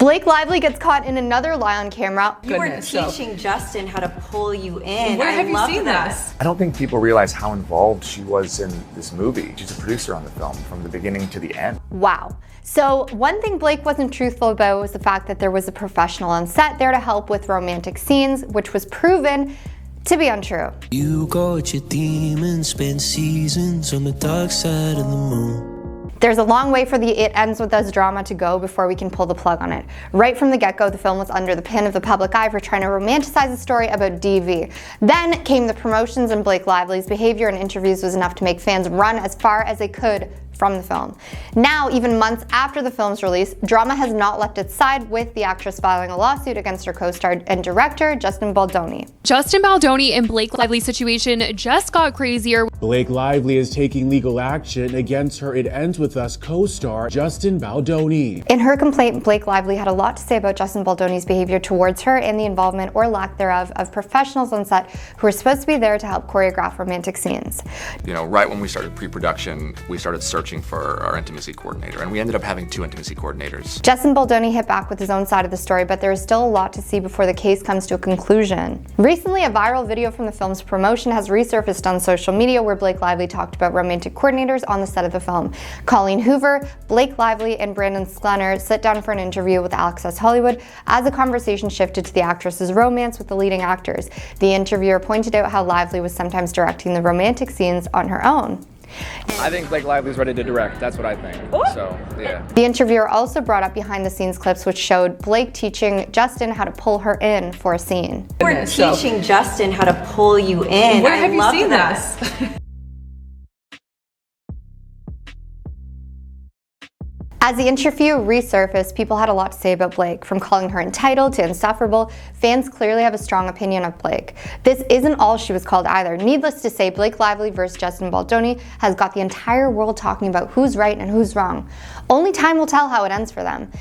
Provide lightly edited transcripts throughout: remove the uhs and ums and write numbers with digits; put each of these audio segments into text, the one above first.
Blake Lively gets caught in another lie on camera. You were teaching Justin how to pull you in. Where have you seen this? I don't think people realize how involved she was in this movie. She's a producer on the film from the beginning to the end. Wow. So one thing Blake wasn't truthful about was the fact that there was a professional on set there to help with romantic scenes, which was proven to be untrue. You got your demons, spend seasons on the dark side of the moon. There's a long way for the It Ends With Us drama to go before we can pull the plug on it. Right from the get-go, the film was under the pin of the public eye for trying to romanticize a story about DV. Then came the promotions, and Blake Lively's behavior in interviews was enough to make fans run as far as they could from the film. Now, even months after the film's release, drama has not left its side, with the actress filing a lawsuit against her co-star and director, Justin Baldoni. Justin Baldoni and Blake Lively's situation just got crazier. Blake Lively is taking legal action against her It Ends With Us co-star, Justin Baldoni. In her complaint, Blake Lively had a lot to say about Justin Baldoni's behavior towards her and the involvement, or lack thereof, of professionals on set who were supposed to be there to help choreograph romantic scenes. You know, right when we started pre-production, we started searching for our intimacy coordinator, and we ended up having 2 intimacy coordinators. Justin Baldoni hit back with his own side of the story, but there is still a lot to see before the case comes to a conclusion. Recently, a viral video from the film's promotion has resurfaced on social media where Blake Lively talked about romantic coordinators on the set of the film. Colleen Hoover, Blake Lively, and Brandon Sklenar sit down for an interview with Access Hollywood as the conversation shifted to the actress's romance with the leading actors. The interviewer pointed out how Lively was sometimes directing the romantic scenes on her own. I think Blake Lively's ready to direct. That's what I think. So, yeah. The interviewer also brought up behind-the-scenes clips which showed Blake teaching Justin how to pull her in for a scene. You were teaching Justin how to pull you in. Where have you seen this? As the interview resurfaced, people had a lot to say about Blake, from calling her entitled to insufferable. Fans clearly have a strong opinion of Blake. This isn't all she was called either. Needless to say, Blake Lively versus Justin Baldoni has got the entire world talking about who's right and who's wrong. Only time will tell how it ends for them.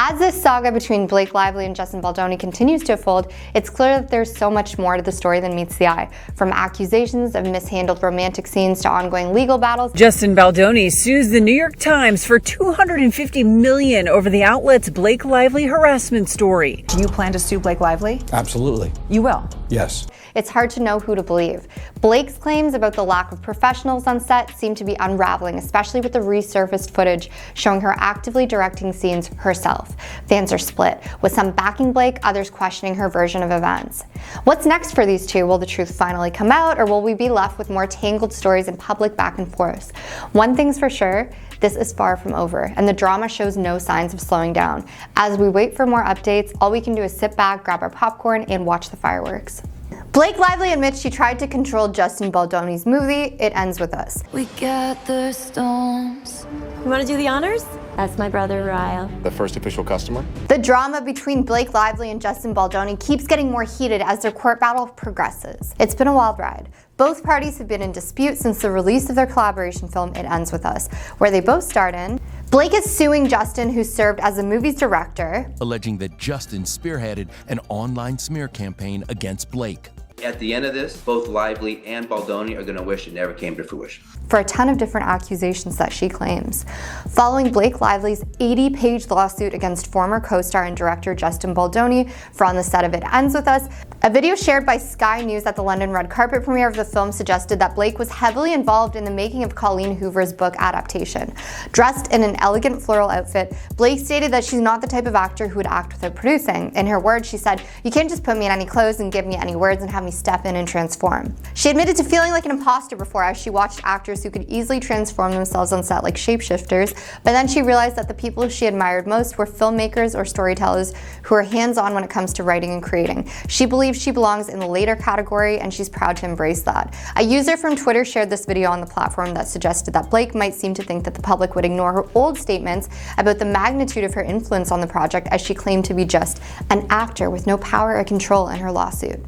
As this saga between Blake Lively and Justin Baldoni continues to unfold, it's clear that there's so much more to the story than meets the eye. From accusations of mishandled romantic scenes to ongoing legal battles. Justin Baldoni sues the New York Times for $250 million over the outlet's Blake Lively harassment story. Do you plan to sue Blake Lively? Absolutely. You will? Yes. It's hard to know who to believe. Blake's claims about the lack of professionals on set seem to be unraveling, especially with the resurfaced footage showing her actively directing scenes herself. Fans are split, with some backing Blake, others questioning her version of events. What's next for these two? Will the truth finally come out, or will we be left with more tangled stories and public back and forth? One thing's for sure, this is far from over, and the drama shows no signs of slowing down. As we wait for more updates, all we can do is sit back, grab our popcorn, and watch the fireworks. Blake Lively admits she tried to control Justin Baldoni's movie, It Ends With Us. We got the storms. You want to do the honors? That's my brother, Ryle. The first official customer. The drama between Blake Lively and Justin Baldoni keeps getting more heated as their court battle progresses. It's been a wild ride. Both parties have been in dispute since the release of their collaboration film, It Ends With Us, where they both starred in. Blake is suing Justin, who served as the movie's director, alleging that Justin spearheaded an online smear campaign against Blake. At the end of this, both Lively and Baldoni are going to wish it never came to fruition. For a ton of different accusations that she claims. Following Blake Lively's 80-page lawsuit against former co-star and director Justin Baldoni for on the set of It Ends With Us, a video shared by Sky News at the London red carpet premiere of the film suggested that Blake was heavily involved in the making of Colleen Hoover's book adaptation. Dressed in an elegant floral outfit, Blake stated that she's not the type of actor who would act without producing. In her words, she said, "You can't just put me in any clothes and give me any words and have me step in and transform." She admitted to feeling like an imposter before, as she watched actors who could easily transform themselves on set like shapeshifters, but then she realized that the people she admired most were filmmakers or storytellers who are hands-on when it comes to writing and creating. She believes she belongs in the later category, and she's proud to embrace that. A user from Twitter shared this video on the platform that suggested that Blake might seem to think that the public would ignore her old statements about the magnitude of her influence on the project, as she claimed to be just an actor with no power or control in her lawsuit.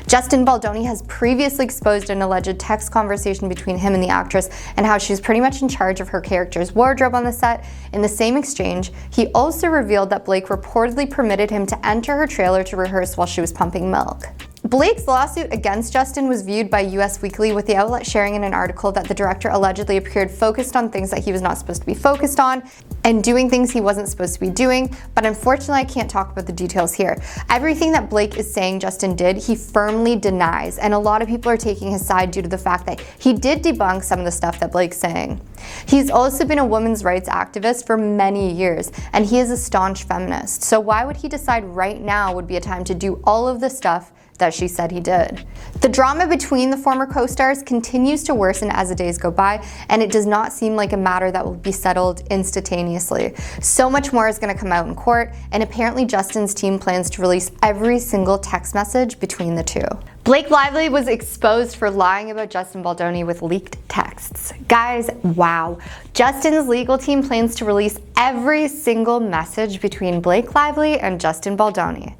Justin Baldoni has previously exposed an alleged text conversation between him and the actress, and how she's pretty much in charge of her character's wardrobe on the set. In the same exchange, he also revealed that Blake reportedly permitted him to enter her trailer to rehearse while she was pumping milk. Blake's lawsuit against Justin was viewed by US Weekly, with the outlet sharing in an article that the director allegedly appeared focused on things that he was not supposed to be focused on and doing things he wasn't supposed to be doing, but unfortunately I can't talk about the details here. Everything that Blake is saying Justin did, he firmly denies, and a lot of people are taking his side due to the fact that he did debunk some of the stuff that Blake's saying. He's also been a women's rights activist for many years, and he is a staunch feminist, so why would he decide right now would be a time to do all of the stuff that she said he did? The drama between the former co-stars continues to worsen as the days go by, and it does not seem like a matter that will be settled instantaneously. So much more is going to come out in court, and apparently Justin's team plans to release every single text message between the two. Blake Lively was exposed for lying about Justin Baldoni with leaked texts. Guys, wow. Justin's legal team plans to release every single message between Blake Lively and Justin Baldoni.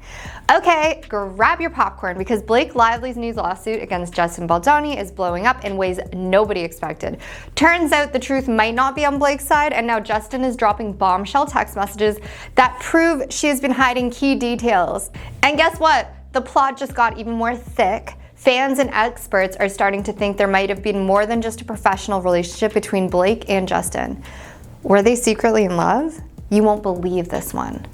Okay, grab your popcorn, because Blake Lively's new lawsuit against Justin Baldoni is blowing up in ways nobody expected. Turns out the truth might not be on Blake's side, and now Justin is dropping bombshell text messages that prove she has been hiding key details. And guess what? The plot just got even more thick. Fans and experts are starting to think there might have been more than just a professional relationship between Blake and Justin. Were they secretly in love? You won't believe this one.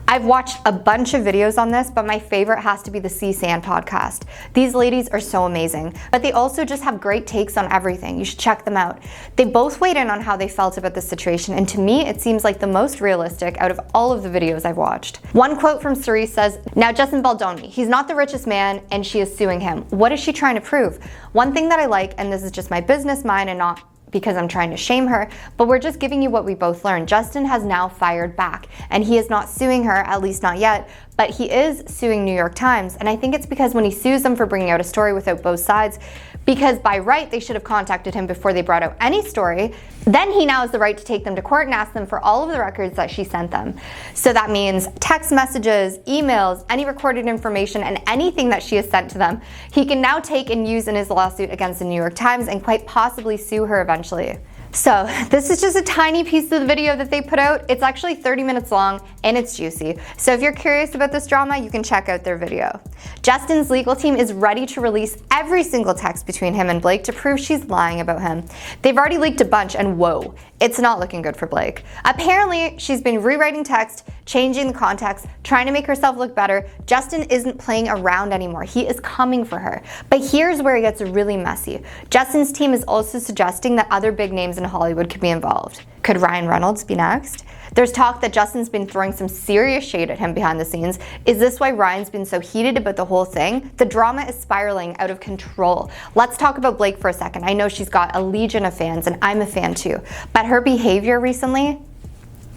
I've watched a bunch of videos on this, but my favorite has to be the C-SAN podcast. These ladies are so amazing, but they also just have great takes on everything. You should check them out. They both weighed in on how they felt about the situation, and to me, it seems like the most realistic out of all of the videos I've watched. One quote from Cerise says, "Now Justin Baldoni, he's not the richest man, and she is suing him. What is she trying to prove? One thing that I like, and this is just my business mind and not because I'm trying to shame her, but we're just giving you what we both learned. Justin has now fired back, and he is not suing her, at least not yet, but he is suing New York Times, and I think it's because when he sues them for bringing out a story without both sides, because by right they should have contacted him before they brought out any story, then he now has the right to take them to court and ask them for all of the records that she sent them. So that means text messages, emails, any recorded information, and anything that she has sent to them, he can now take and use in his lawsuit against the New York Times and quite possibly sue her eventually. So this is just a tiny piece of the video that they put out. It's actually 30 minutes long and it's juicy. So if you're curious about this drama, you can check out their video. Justin's legal team is ready to release every single text between him and Blake to prove she's lying about him. They've already leaked a bunch, and whoa, it's not looking good for Blake. Apparently, she's been rewriting text, changing the context, trying to make herself look better. Justin isn't playing around anymore. He is coming for her. But here's where it gets really messy. Justin's team is also suggesting that other big names in Hollywood could be involved. Could Ryan Reynolds be next? There's talk that Justin's been throwing some serious shade at him behind the scenes. Is this why Ryan's been so heated about the whole thing? The drama is spiraling out of control. Let's talk about Blake for a second. I know she's got a legion of fans, and I'm a fan too. But her behavior recently,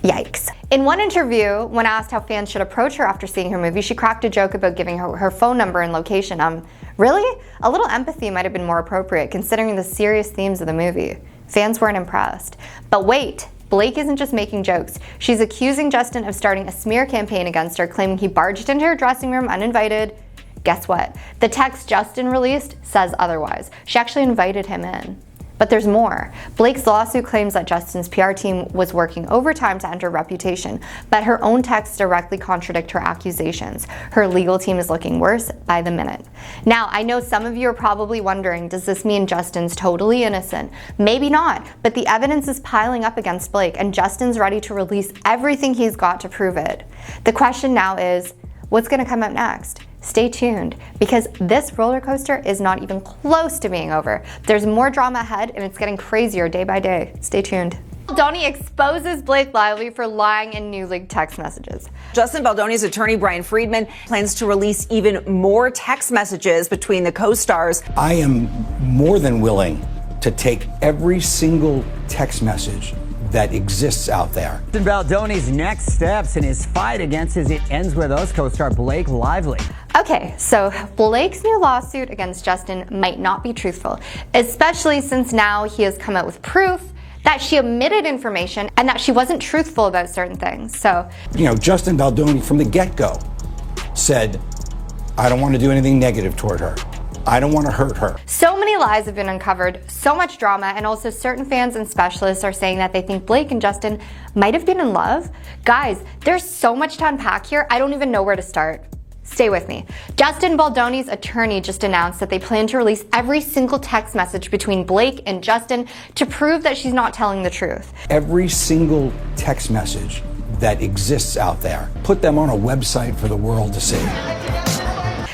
yikes. In one interview, when asked how fans should approach her after seeing her movie, she cracked a joke about giving her phone number and location. Really? A little empathy might have been more appropriate considering the serious themes of the movie. Fans weren't impressed. But wait, Blake isn't just making jokes. She's accusing Justin of starting a smear campaign against her, claiming he barged into her dressing room uninvited. Guess what? The text Justin released says otherwise. She actually invited him in. But there's more. Blake's lawsuit claims that Justin's PR team was working overtime to enter reputation, but her own texts directly contradict her accusations. Her legal team is looking worse by the minute. Now, I know some of you are probably wondering, does this mean Justin's totally innocent? Maybe not, but the evidence is piling up against Blake, and Justin's ready to release everything he's got to prove it. The question now is, what's going to come out next? Stay tuned, because this roller coaster is not even close to being over. There's more drama ahead, and it's getting crazier day by day. Stay tuned. Baldoni exposes Blake Lively for lying in new leaked text messages. Justin Baldoni's attorney, Brian Friedman, plans to release even more text messages between the co-stars. I am more than willing to take every single text message that exists out there. Justin Baldoni's next steps in his fight against his It Ends With Us co-star Blake Lively. Okay, so Blake's new lawsuit against Justin might not be truthful, especially since now he has come out with proof that she omitted information and that she wasn't truthful about certain things. So, Justin Baldoni from the get-go said, I don't want to do anything negative toward her. I don't want to hurt her. So many lies have been uncovered, so much drama, and also certain fans and specialists are saying that they think Blake and Justin might have been in love. Guys, there's so much to unpack here, I don't even know where to start. Stay with me. Justin Baldoni's attorney just announced that they plan to release every single text message between Blake and Justin to prove that she's not telling the truth. Every single text message that exists out there, put them on a website for the world to see.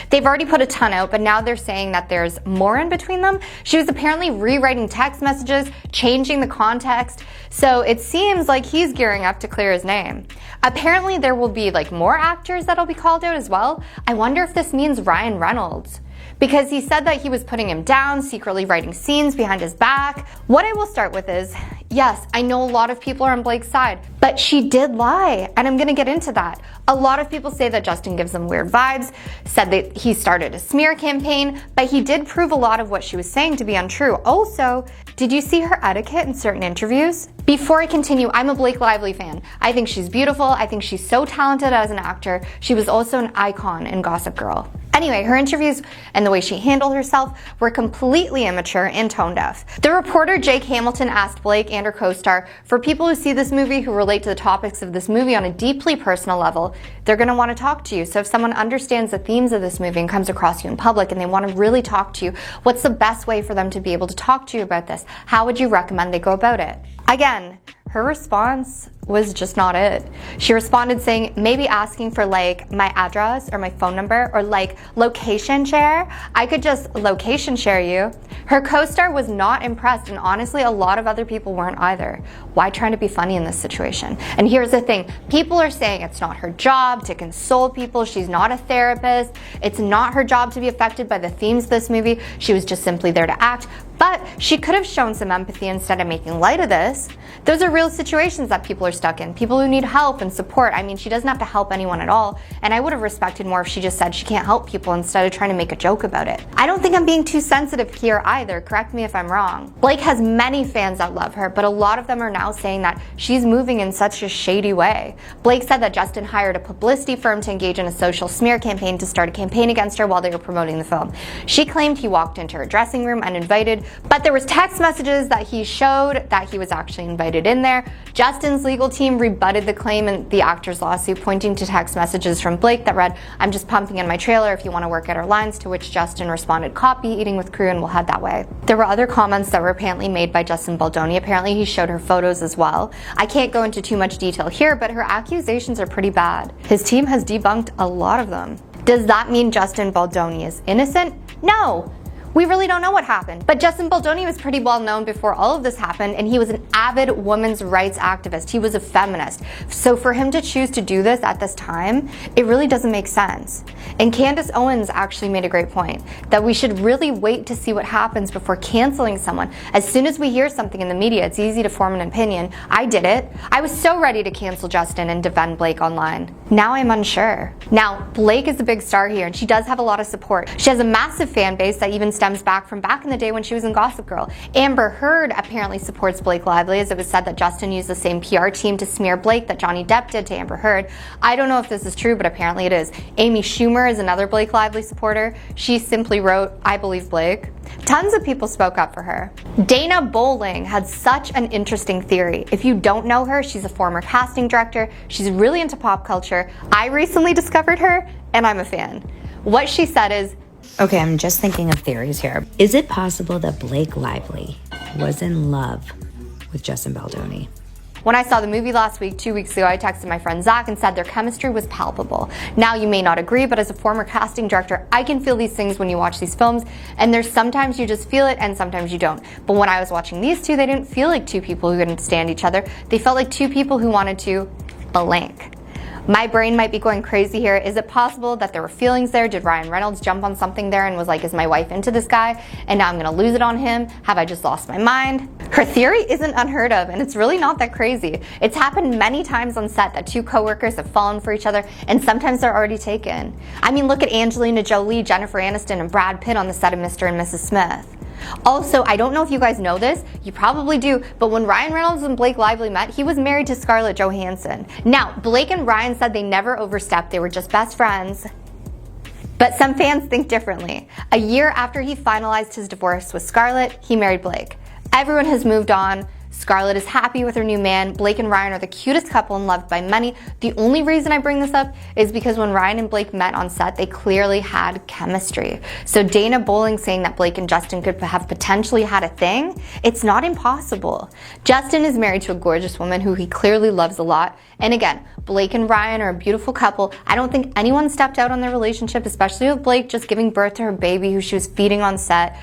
They've already put a ton out, but now they're saying that there's more in between them. She was apparently rewriting text messages, changing the context, so it seems like he's gearing up to clear his name. Apparently there will be like more actors that'll be called out as well. I wonder if this means Ryan Reynolds, because he said that he was putting him down, secretly writing scenes behind his back. What I will start with is, yes, I know a lot of people are on Blake's side, but she did lie, and I'm gonna get into that. A lot of people say that Justin gives them weird vibes, said that he started a smear campaign, but he did prove a lot of what she was saying to be untrue. Also, did you see her etiquette in certain interviews? Before I continue, I'm a Blake Lively fan. I think she's beautiful. I think she's so talented as an actor. She was also an icon in Gossip Girl. Anyway, her interviews and the way she handled herself were completely immature and tone deaf. The reporter Jake Hamilton asked Blake and her co-star, for people who see this movie who relate to the topics of this movie on a deeply personal level, they're going to want to talk to you. So if someone understands the themes of this movie and comes across you in public and they want to really talk to you, what's the best way for them to be able to talk to you about this? How would you recommend they go about it? Again, her response was just not it. She responded saying, maybe asking for like my address or my phone number or like location share. I could just location share you. Her co-star was not impressed, and honestly a lot of other people weren't either. Why trying to be funny in this situation? And here's the thing, people are saying it's not her job to console people. She's not a therapist. It's not her job to be affected by the themes of this movie. She was just simply there to act. But she could have shown some empathy instead of making light of this. Those are real situations that people are stuck in. People who need help and support. I mean, she doesn't have to help anyone at all. And I would have respected more if she just said she can't help people instead of trying to make a joke about it. I don't think I'm being too sensitive here either. Correct me if I'm wrong. Blake has many fans that love her, but a lot of them are now saying that she's moving in such a shady way. Blake said that Justin hired a publicity firm to engage in a social smear campaign to start a campaign against her while they were promoting the film. She claimed he walked into her dressing room uninvited, but there was text messages that he showed that he was actually invited in there. Justin's legal team rebutted the claim in the actor's lawsuit, pointing to text messages from Blake that read, "I'm just pumping in my trailer if you want to work at our lines," to which Justin responded, "Copy, eating with crew, and we'll head that way." There were other comments that were apparently made by Justin Baldoni. Apparently he showed her photos as well. I can't go into too much detail here, but her accusations are pretty bad. His team has debunked a lot of them. Does that mean Justin Baldoni is innocent? No. We really don't know what happened. But Justin Baldoni was pretty well known before all of this happened, and he was an avid women's rights activist. He was a feminist. So for him to choose to do this at this time, it really doesn't make sense. And Candace Owens actually made a great point, that we should really wait to see what happens before canceling someone. As soon as we hear something in the media, it's easy to form an opinion. I did it. I was so ready to cancel Justin and defend Blake online. Now I'm unsure. Now, Blake is a big star here, and she does have a lot of support. She has a massive fan base that even stems back from back in the day when she was in Gossip Girl. Amber Heard apparently supports Blake Lively, as it was said that Justin used the same PR team to smear Blake that Johnny Depp did to Amber Heard. I don't know if this is true, but apparently it is. Amy Schumer is another Blake Lively supporter. She simply wrote, "I believe Blake." Tons of people spoke up for her. Dana Bowling had such an interesting theory. If you don't know her, she's a former casting director. She's really into pop culture. I recently discovered her, and I'm a fan. What she said is, okay, I'm just thinking of theories here. Is it possible that Blake Lively was in love with Justin Baldoni? when I saw the movie last week, 2 weeks ago, I texted my friend Zach and said their chemistry was palpable. Now, you may not agree, but as a former casting director, I can feel these things when you watch these films, and there's sometimes you just feel it and sometimes you don't. But when I was watching these two, they didn't feel like two people who couldn't stand each other. They felt like two people who wanted to blank. My brain might be going crazy here. Is it possible that there were feelings there? Did Ryan Reynolds jump on something there and was like, is my wife into this guy? And now I'm gonna lose it on him? Have I just lost my mind? Her theory isn't unheard of, and it's really not that crazy. It's happened many times on set that two coworkers have fallen for each other, and sometimes they're already taken. I mean, look at Angelina Jolie, Jennifer Aniston, and Brad Pitt on the set of Mr. and Mrs. Smith. Also, I don't know if you guys know this, you probably do, but when Ryan Reynolds and Blake Lively met, he was married to Scarlett Johansson. Now, Blake and Ryan said they never overstepped, they were just best friends. But some fans think differently. A year after he finalized his divorce with Scarlett, he married Blake. Everyone has moved on. Scarlett is happy with her new man. Blake and Ryan are the cutest couple and loved by many. The only reason I bring this up is because when Ryan and Blake met on set, they clearly had chemistry. So Dana Bowling saying that Blake and Justin could have potentially had a thing, it's not impossible. Justin is married to a gorgeous woman who he clearly loves a lot. And again, Blake and Ryan are a beautiful couple. I don't think anyone stepped out on their relationship, especially with Blake just giving birth to her baby who she was feeding on set.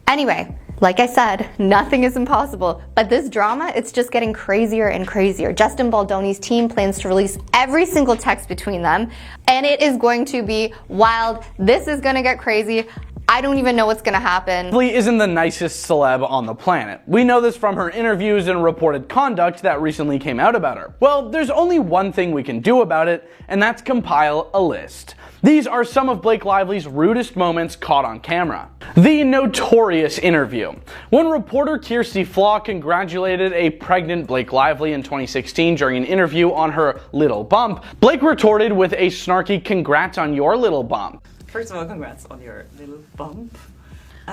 Anyway, like I said, nothing is impossible, but this drama, it's just getting crazier and crazier. Justin Baldoni's team plans to release every single text between them, and it is going to be wild. This is gonna get crazy. I don't even know what's gonna happen. Lively isn't the nicest celeb on the planet. We know this from her interviews and reported conduct that recently came out about her. Well, there's only one thing we can do about it, and that's compile a list. These are some of Blake Lively's rudest moments caught on camera. The notorious interview. When reporter Kirstie Flaw congratulated a pregnant Blake Lively in 2016 during an interview on her little bump, Blake retorted with a snarky "congrats on your little bump." First of all, congrats on your little bump.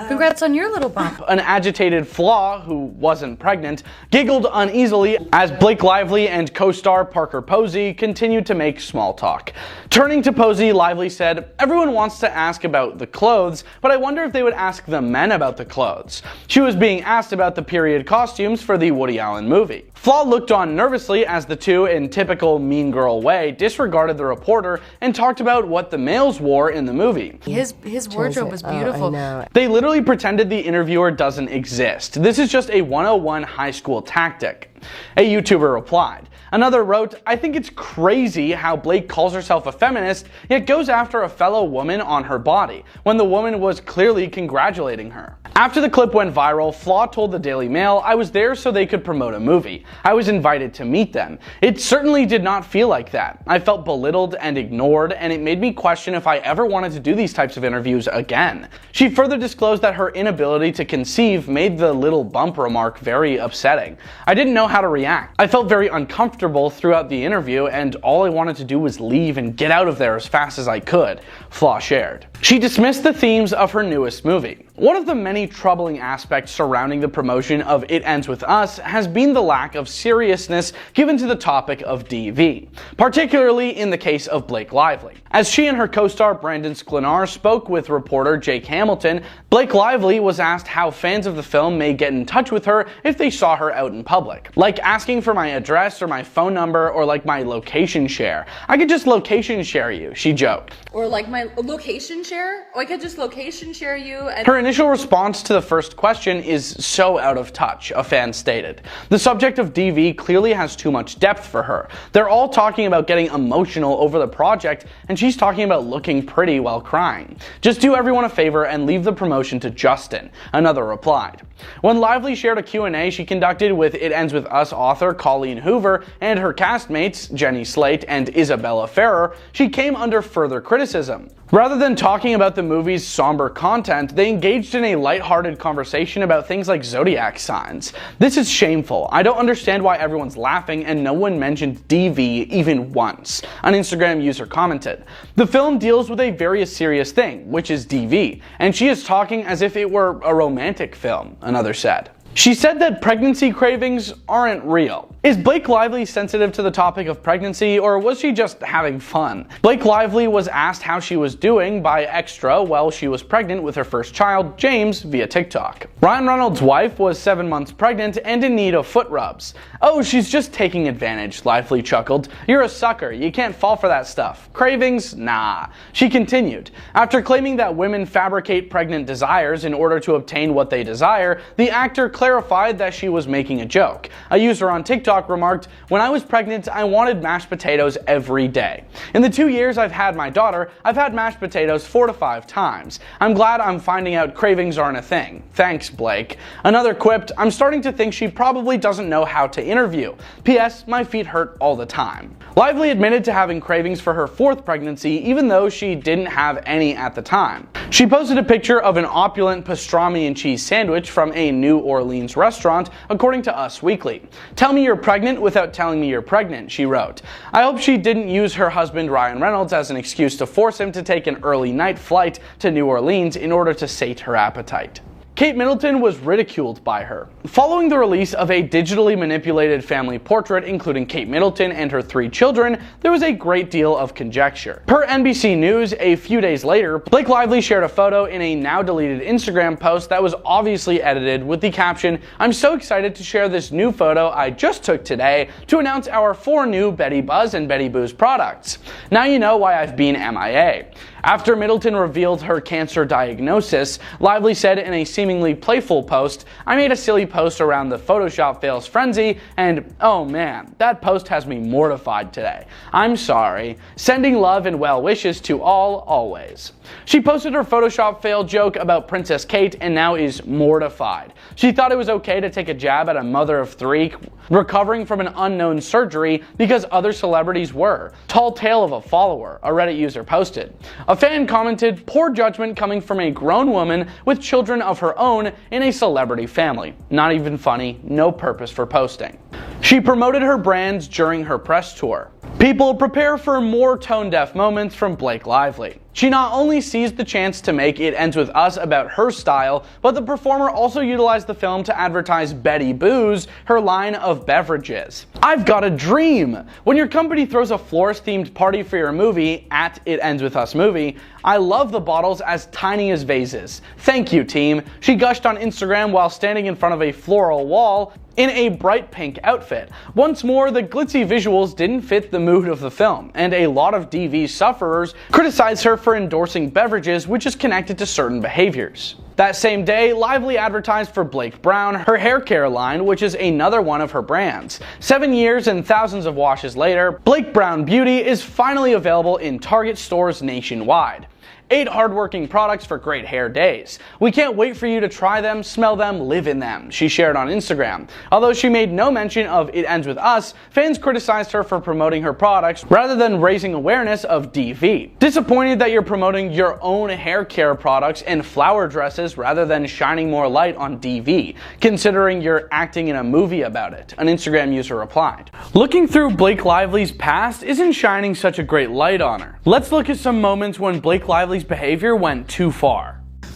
Congrats on your little bump. An agitated Flaw, who wasn't pregnant, giggled uneasily as Blake Lively and co-star Parker Posey continued to make small talk. Turning to Posey, Lively said, "Everyone wants to ask about the clothes, but I wonder if they would ask the men about the clothes." She was being asked about the period costumes for the Woody Allen movie. Flaw looked on nervously as the two, in typical mean girl way, disregarded the reporter and talked about what the males wore in the movie. His wardrobe was beautiful. They literally pretended the interviewer doesn't exist. This is just a 101 high school tactic. A YouTuber replied. Another wrote, "I think it's crazy how Blake calls herself a feminist, yet goes after a fellow woman on her body, when the woman was clearly congratulating her." After the clip went viral, Flaw told the Daily Mail, "I was there so they could promote a movie. I was invited to meet them. It certainly did not feel like that. I felt belittled and ignored, and it made me question if I ever wanted to do these types of interviews again." She further disclosed that her inability to conceive made the little bump remark very upsetting. "I didn't know how to react. I felt very uncomfortable throughout the interview, and all I wanted to do was leave and get out of there as fast as I could," Flaw shared. She dismissed the themes of her newest movie. One of the many troubling aspects surrounding the promotion of It Ends With Us has been the lack of seriousness given to the topic of DV, particularly in the case of Blake Lively. As she and her co-star Brandon Sklenar spoke with reporter Jake Hamilton, Blake Lively was asked how fans of the film may get in touch with her if they saw her out in public. Like asking for my address or my phone number or like my location share. "I could just location share you," she joked. Or like my location share? Oh, I could just location share you and... Her initial response to the first question is so out of touch, a fan stated. The subject of DV clearly has too much depth for her. They're all talking about getting emotional over the project, and she's talking about looking pretty while crying. "Just do everyone a favor and leave the promotion to Justin," another replied. When Lively shared a Q&A she conducted with It Ends With Us author Colleen Hoover and her castmates Jenny Slate and Isabella Ferrer, she came under further criticism. Rather than talking about the movie's somber content, they engaged in a lighthearted conversation about things like zodiac signs. "This is shameful. I don't understand why everyone's laughing and no one mentioned DV even once," an Instagram user commented. "The film deals with a very serious thing, which is DV, and she is talking as if it were a romantic film," another said. She said that pregnancy cravings aren't real. Is Blake Lively sensitive to the topic of pregnancy, or was she just having fun? Blake Lively was asked how she was doing by Extra while she was pregnant with her first child, James, via TikTok. Ryan Reynolds' wife was 7 months pregnant and in need of foot rubs. "Oh, she's just taking advantage," Lively chuckled. "You're a sucker. You can't fall for that stuff. Cravings? Nah." She continued. After claiming that women fabricate pregnant desires in order to obtain what they desire, the actor clarified that she was making a joke. A user on TikTok remarked, "When I was pregnant, I wanted mashed potatoes every day. In the 2 years I've had my daughter, I've had mashed potatoes 4 to 5 times. I'm glad I'm finding out cravings aren't a thing. Thanks, Blake." Another quipped, "I'm starting to think she probably doesn't know how to interview. P.S. My feet hurt all the time." Lively admitted to having cravings for her 4th pregnancy, even though she didn't have any at the time. She posted a picture of an opulent pastrami and cheese sandwich from a New Orleans restaurant, according to Us Weekly. "Tell me you're pregnant without telling me you're pregnant," she wrote. I hope she didn't use her husband Ryan Reynolds as an excuse to force him to take an early night flight to New Orleans in order to sate her appetite. Kate Middleton was ridiculed by her. Following the release of a digitally manipulated family portrait including Kate Middleton and her 3 children, there was a great deal of conjecture. Per NBC News, a few days later, Blake Lively shared a photo in a now deleted Instagram post that was obviously edited with the caption, "I'm so excited to share this new photo I just took today to announce our 4 new Betty Buzz and Betty Boo's products. Now you know why I've been MIA." After Middleton revealed her cancer diagnosis, Lively said in a seemingly playful post, "I made a silly post around the Photoshop fails frenzy, and oh man, that post has me mortified today. I'm sorry. Sending love and well wishes to all, always." She posted her Photoshop fail joke about Princess Kate and now is mortified. She thought it was okay to take a jab at a mother of 3 recovering from an unknown surgery because other celebrities were. Tall tale of a follower, a Reddit user posted. A fan commented, "Poor judgment coming from a grown woman with children of her own in a celebrity family. Not even funny, no purpose for posting." She promoted her brands during her press tour. People prepare for more tone-deaf moments from Blake Lively. She not only seized the chance to make It Ends With Us about her style, but the performer also utilized the film to advertise Betty Boo's, her line of beverages. "I've got a dream." When your company throws a florist-themed party for your movie, at It Ends With Us movie, "I love the bottles as tiny as vases. Thank you, team." She gushed on Instagram while standing in front of a floral wall in a bright pink outfit. Once more, the glitzy visuals didn't fit the mood of the film, and a lot of DV sufferers criticized her for endorsing beverages, which is connected to certain behaviors. That same day, Lively advertised for Blake Brown, her hair care line, which is another one of her brands. 7 years and thousands of washes later, Blake Brown Beauty is finally available in Target stores nationwide. 8 hardworking products for great hair days. We can't wait for you to try them, smell them, live in them, she shared on Instagram. Although she made no mention of It Ends With Us, fans criticized her for promoting her products rather than raising awareness of DV. Disappointed that you're promoting your own hair care products and flower dresses rather than shining more light on DV, considering you're acting in a movie about it, an Instagram user replied. Looking through Blake Lively's past isn't shining such a great light on her. Let's look at some moments when Blake Lively's behavior went too far.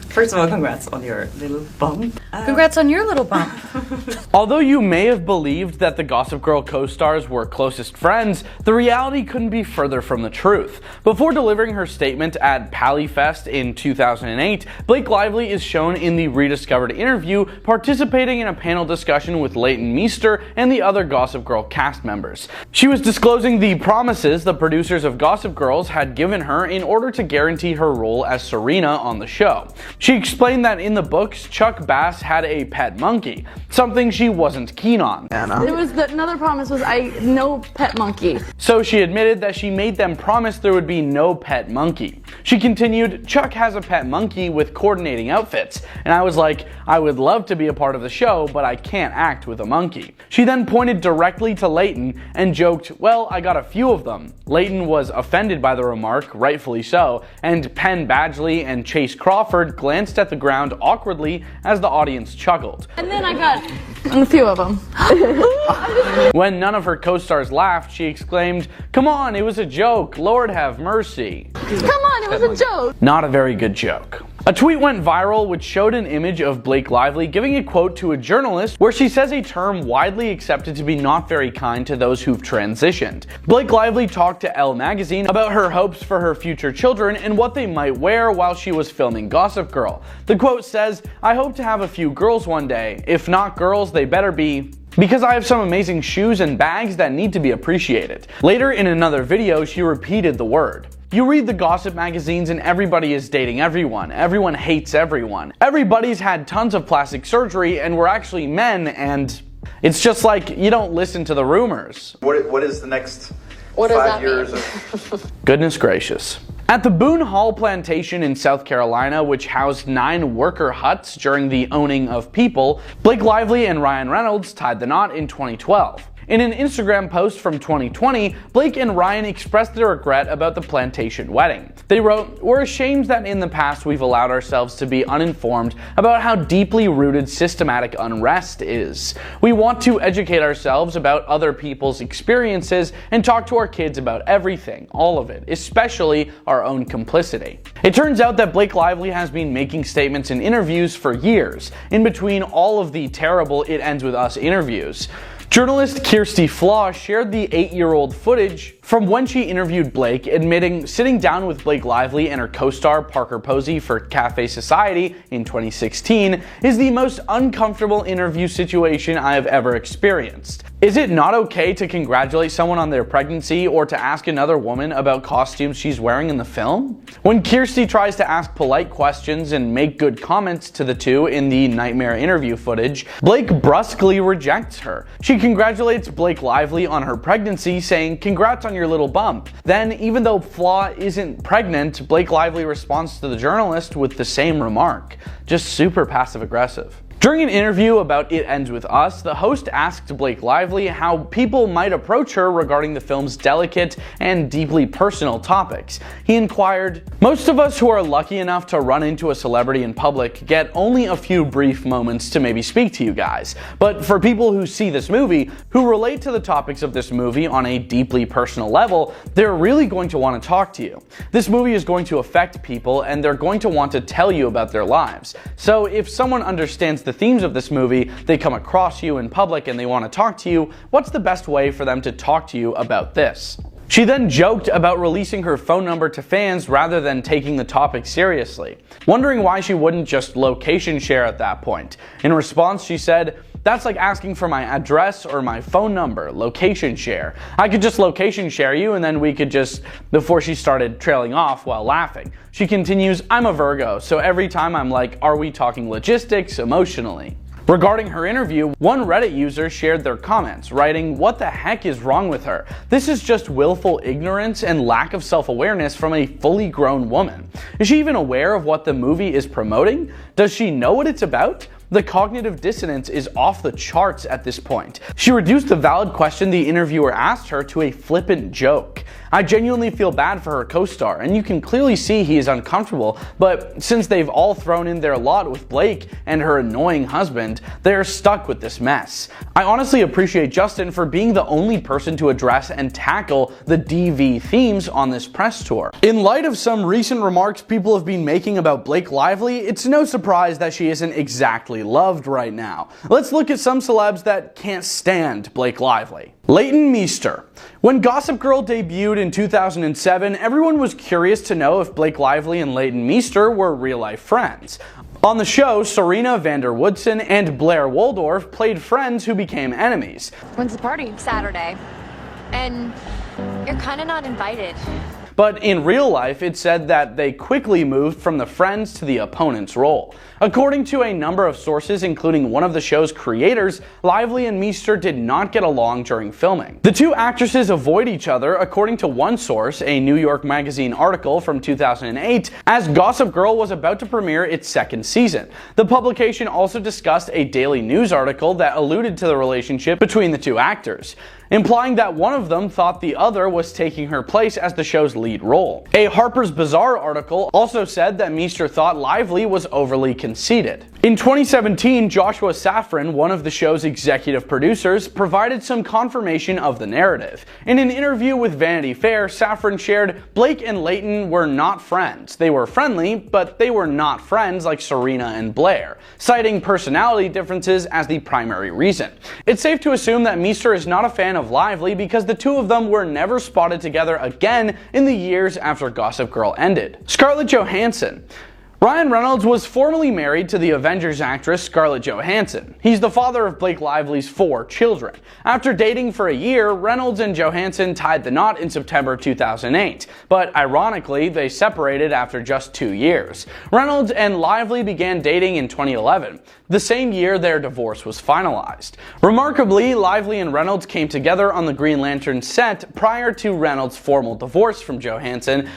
First of all, congrats on your little bump. Congrats on your little bump. Although you may have believed that the Gossip Girl co-stars were closest friends, the reality couldn't be further from the truth. Before delivering her statement at PallyFest in 2008, Blake Lively is shown in the rediscovered interview participating in a panel discussion with Leighton Meester and the other Gossip Girl cast members. She was disclosing the promises the producers of Gossip Girls had given her in order to guarantee her role as Serena on the show. She explained that in the books, Chuck Bass had a pet monkey, something she wasn't keen on. It was another promise was no pet monkey. So she admitted that she made them promise there would be no pet monkey. She continued, "Chuck has a pet monkey with coordinating outfits, and I was like, I would love to be a part of the show, but I can't act with a monkey." She then pointed directly to Leighton and joked, "Well, I got a few of them." Leighton was offended by the remark, rightfully so, and Penn Badgley and Chase Crawford glanced at the ground awkwardly as the audience chuckled. And then I got a few of them. When none of her co-stars laughed, she exclaimed, "Come on, it was a joke. Lord have mercy." Come on, it was a joke. Not a very good joke. A tweet went viral which showed an image of Blake Lively giving a quote to a journalist where she says a term widely accepted to be not very kind to those who've transitioned. Blake Lively talked to Elle magazine about her hopes for her future children and what they might wear while she was filming Gossip Girl. The quote says, "I hope to have a few girls one day. If not girls, they better be, because I have some amazing shoes and bags that need to be appreciated." Later in another video, she repeated the word. You read the gossip magazines and everybody is dating everyone. Everyone hates everyone. Everybody's had tons of plastic surgery and we're actually men, and it's just like you don't listen to the rumors. What is the next 5 years of... Goodness gracious. At the Boone Hall Plantation in South Carolina, which housed 9 worker huts during the owning of people, Blake Lively and Ryan Reynolds tied the knot in 2012. In an Instagram post from 2020, Blake and Ryan expressed their regret about the Plantation wedding. They wrote, "We're ashamed that in the past we've allowed ourselves to be uninformed about how deeply rooted systematic unrest is. We want to educate ourselves about other people's experiences and talk to our kids about everything, all of it, especially our own complicity." It turns out that Blake Lively has been making statements in interviews for years, in between all of the terrible It Ends With Us interviews. Journalist Kirsty Flaw shared the 8-year-old footage from when she interviewed Blake, admitting sitting down with Blake Lively and her co-star Parker Posey for Cafe Society in 2016 is the most uncomfortable interview situation I have ever experienced. Is it not okay to congratulate someone on their pregnancy or to ask another woman about costumes she's wearing in the film? When Kirsty tries to ask polite questions and make good comments to the two in the nightmare interview footage, Blake brusquely rejects her. She congratulates Blake Lively on her pregnancy, saying, "Congrats on your little bump." Then, even though Flaw isn't pregnant, Blake Lively responds to the journalist with the same remark. Just super passive aggressive. During an interview about It Ends With Us, the host asked Blake Lively how people might approach her regarding the film's delicate and deeply personal topics. He inquired, "Most of us who are lucky enough to run into a celebrity in public get only a few brief moments to maybe speak to you guys. But for people who see this movie, who relate to the topics of this movie on a deeply personal level, they're really going to want to talk to you. This movie is going to affect people and they're going to want to tell you about their lives. So if someone understands the themes of this movie, they come across you in public and they want to talk to you, what's the best way for them to talk to you about this?" She then joked about releasing her phone number to fans rather than taking the topic seriously, wondering why she wouldn't just location share at that point. In response, she said, "That's like asking for my address or my phone number, location share. I could just location share you and then we could just," before she started trailing off while laughing. She continues, "I'm a Virgo, so every time I'm like, are we talking logistics, emotionally?" Regarding her interview, one Reddit user shared their comments, writing, "What the heck is wrong with her? This is just willful ignorance and lack of self-awareness from a fully grown woman. Is she even aware of what the movie is promoting? Does she know what it's about? The cognitive dissonance is off the charts at this point." She reduced the valid question the interviewer asked her to a flippant joke. "I genuinely feel bad for her co-star, and you can clearly see he is uncomfortable, but since they've all thrown in their lot with Blake and her annoying husband, they're stuck with this mess. I honestly appreciate Justin for being the only person to address and tackle the DV themes on this press tour." In light of some recent remarks people have been making about Blake Lively, it's no surprise that she isn't exactly loved right now. Let's look at some celebs that can't stand Blake Lively. Leighton Meester. When Gossip Girl debuted in 2007, everyone was curious to know if Blake Lively and Leighton Meester were real-life friends. On the show, Serena van der Woodsen and Blair Waldorf played friends who became enemies. When's the party? Saturday. And you're kinda not invited. But in real life, it said that they quickly moved from the friends to the opponent's role. According to a number of sources, including one of the show's creators, Lively and Meester did not get along during filming. The two actresses avoid each other, according to one source, a New York Magazine article from 2008, as Gossip Girl was about to premiere its second season. The publication also discussed a Daily News article that alluded to the relationship between the two actors, implying that one of them thought the other was taking her place as the show's lead role. A Harper's Bazaar article also said that Meester thought Lively was overly conceited. In 2017, Joshua Safran, one of the show's executive producers, provided some confirmation of the narrative. In an interview with Vanity Fair, Safran shared, "Blake and Leighton were not friends. They were friendly, but they were not friends like Serena and Blair," citing personality differences as the primary reason. It's safe to assume that Meester is not a fan of Lively because the two of them were never spotted together again in the years after Gossip Girl ended. Scarlett Johansson. Ryan Reynolds was formerly married to the Avengers actress Scarlett Johansson. He's the father of Blake Lively's 4 children. After dating for a year, Reynolds and Johansson tied the knot in September 2008, but ironically, they separated after just 2 years. Reynolds and Lively began dating in 2011, the same year their divorce was finalized. Remarkably, Lively and Reynolds came together on the Green Lantern set prior to Reynolds' formal divorce from Johansson.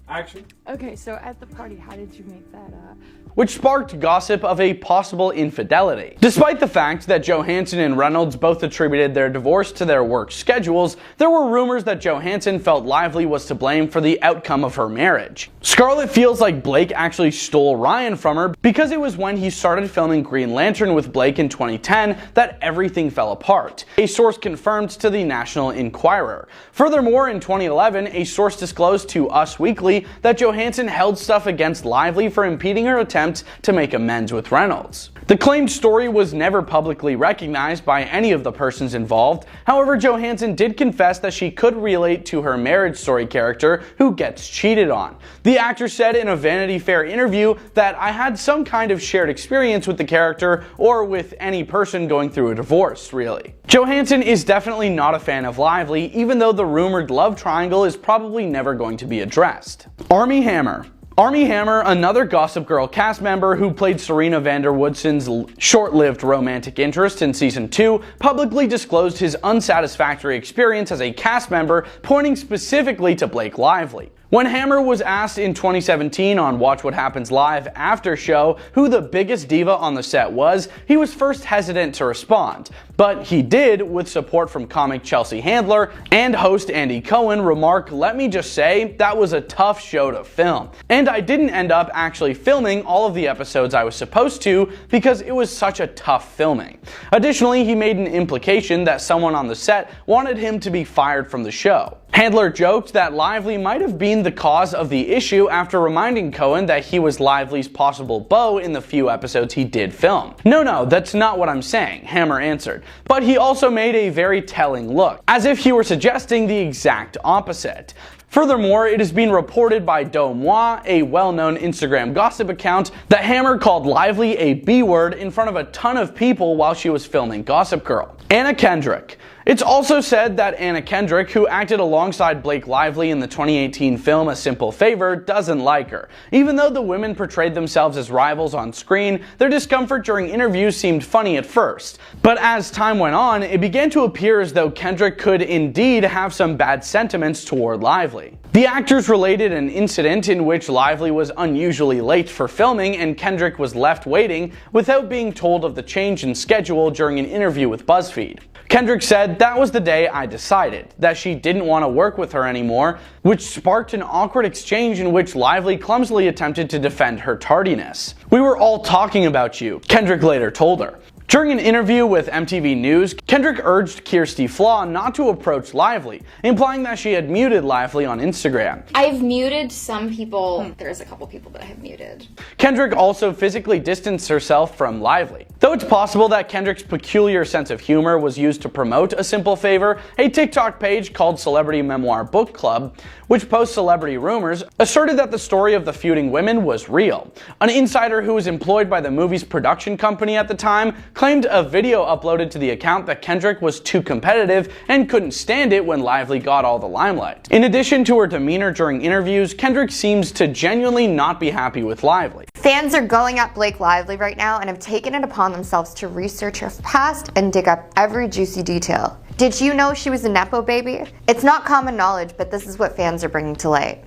Action. Okay, so at the party, how did you make that up? Which sparked gossip of a possible infidelity. Despite the fact that Johansson and Reynolds both attributed their divorce to their work schedules, there were rumors that Johansson felt Lively was to blame for the outcome of her marriage. Scarlett feels like Blake actually stole Ryan from her because it was when he started filming Green Lantern with Blake in 2010 that everything fell apart, a source confirmed to the National Enquirer. Furthermore, in 2011, a source disclosed to Us Weekly that Johansson held stuff against Lively for impeding her attempt to make amends with Reynolds. The claimed story was never publicly recognized by any of the persons involved. However, Johansson did confess that she could relate to her Marriage Story character who gets cheated on. The actor said in a Vanity Fair interview that I had some kind of shared experience with the character or with any person going through a divorce, really. Johansson is definitely not a fan of Lively, even though the rumored love triangle is probably never going to be addressed. Armie Hammer. Armie Hammer, another Gossip Girl cast member who played Serena van der Woodson's short-lived romantic interest in season 2, publicly disclosed his unsatisfactory experience as a cast member, pointing specifically to Blake Lively. When Hammer was asked in 2017 on Watch What Happens Live after show who the biggest diva on the set was, he was first hesitant to respond. But he did, with support from comic Chelsea Handler and host Andy Cohen, remark, "Let me just say, that was a tough show to film. And I didn't end up actually filming all of the episodes I was supposed to because it was such a tough filming." Additionally, he made an implication that someone on the set wanted him to be fired from the show. Handler joked that Lively might have been the cause of the issue after reminding Cohen that he was Lively's possible beau in the few episodes he did film. No, that's not what I'm saying," Hammer answered. But he also made a very telling look, as if he were suggesting the exact opposite. Furthermore, it has been reported by Domois, a well-known Instagram gossip account, that Hammer called Lively a B-word in front of a ton of people while she was filming Gossip Girl. Anna Kendrick. It's also said that Anna Kendrick, who acted alongside Blake Lively in the 2018 film A Simple Favor, doesn't like her. Even though the women portrayed themselves as rivals on screen, their discomfort during interviews seemed funny at first. But as time went on, it began to appear as though Kendrick could indeed have some bad sentiments toward Lively. The actors related an incident in which Lively was unusually late for filming and Kendrick was left waiting without being told of the change in schedule during an interview with BuzzFeed. Kendrick said, "That was the day I decided that she didn't want to work with her anymore," which sparked an awkward exchange in which Lively clumsily attempted to defend her tardiness. "We were all talking about you," Kendrick later told her. During an interview with MTV News, Kendrick urged Kirsty Flaw not to approach Lively, implying that she had muted Lively on Instagram. "I've muted some people. There's a couple people that I have muted." Kendrick also physically distanced herself from Lively. Though it's possible that Kendrick's peculiar sense of humor was used to promote A Simple Favor, a TikTok page called Celebrity Memoir Book Club, which posts celebrity rumors, asserted that the story of the feuding women was real. An insider who was employed by the movie's production company at the time claimed a video uploaded to the account that Kendrick was too competitive and couldn't stand it when Lively got all the limelight. In addition to her demeanor during interviews, Kendrick seems to genuinely not be happy with Lively. Fans are going at Blake Lively right now and have taken it upon themselves to research her past and dig up every juicy detail. Did you know she was a Nepo baby? It's not common knowledge, but this is what fans are bringing to light.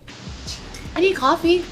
I need coffee.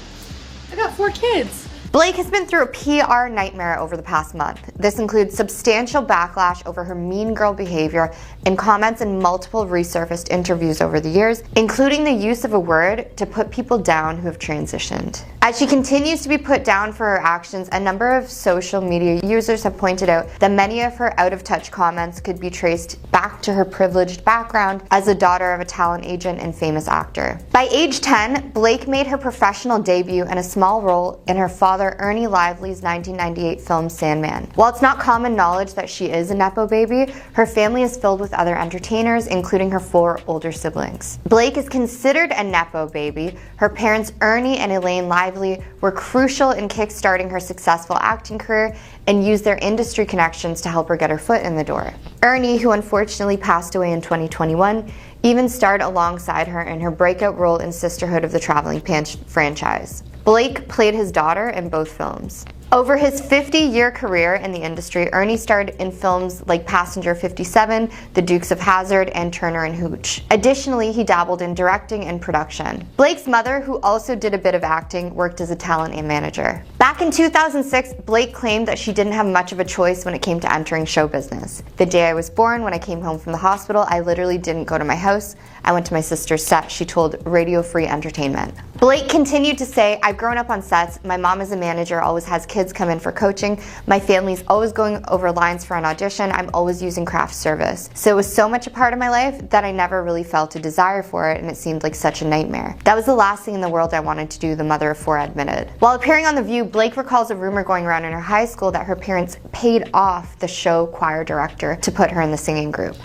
I got 4 kids. Blake has been through a PR nightmare over the past month. This includes substantial backlash over her mean girl behavior and comments in multiple Resurfaced interviews over the years, including the use of a word to put people down who have transitioned. As she continues to be put down for her actions, a number of social media users have pointed out that many of her out-of-touch comments could be traced back to her privileged background as the daughter of a talent agent and famous actor. By age 10, Blake made her professional debut in a small role in her father Ernie Lively's 1998 film Sandman. While it's not common knowledge that she is a Nepo baby, her family is filled with other entertainers, including her 4 older siblings. Blake is considered a Nepo baby. Her parents Ernie and Elaine Lively were crucial in kickstarting her successful acting career and used their industry connections to help her get her foot in the door. Ernie, who unfortunately passed away in 2021, even starred alongside her in her breakout role in Sisterhood of the Traveling Pants franchise. Blake played his daughter in both films. Over his 50-year career in the industry, Ernie starred in films like Passenger 57, The Dukes of Hazzard, and Turner and Hooch. Additionally, he dabbled in directing and production. Blake's mother, who also did a bit of acting, worked as a talent and manager. Back in 2006, Blake claimed that she didn't have much of a choice when it came to entering show business. The day I was born, when I came home from the hospital, I literally didn't go to my house. I went to my sister's set, she told Radio Free Entertainment. Blake continued to say, I've grown up on sets, my mom is a manager, always has kids come in for coaching, my family's always going over lines for an audition, I'm always using craft service. So it was so much a part of my life that I never really felt a desire for it, and it seemed like such a nightmare. That was the last thing in the world I wanted to do, the mother of four admitted. While appearing on The View, Blake recalls a rumor going around in her high school that her parents paid off the show choir director to put her in the singing group.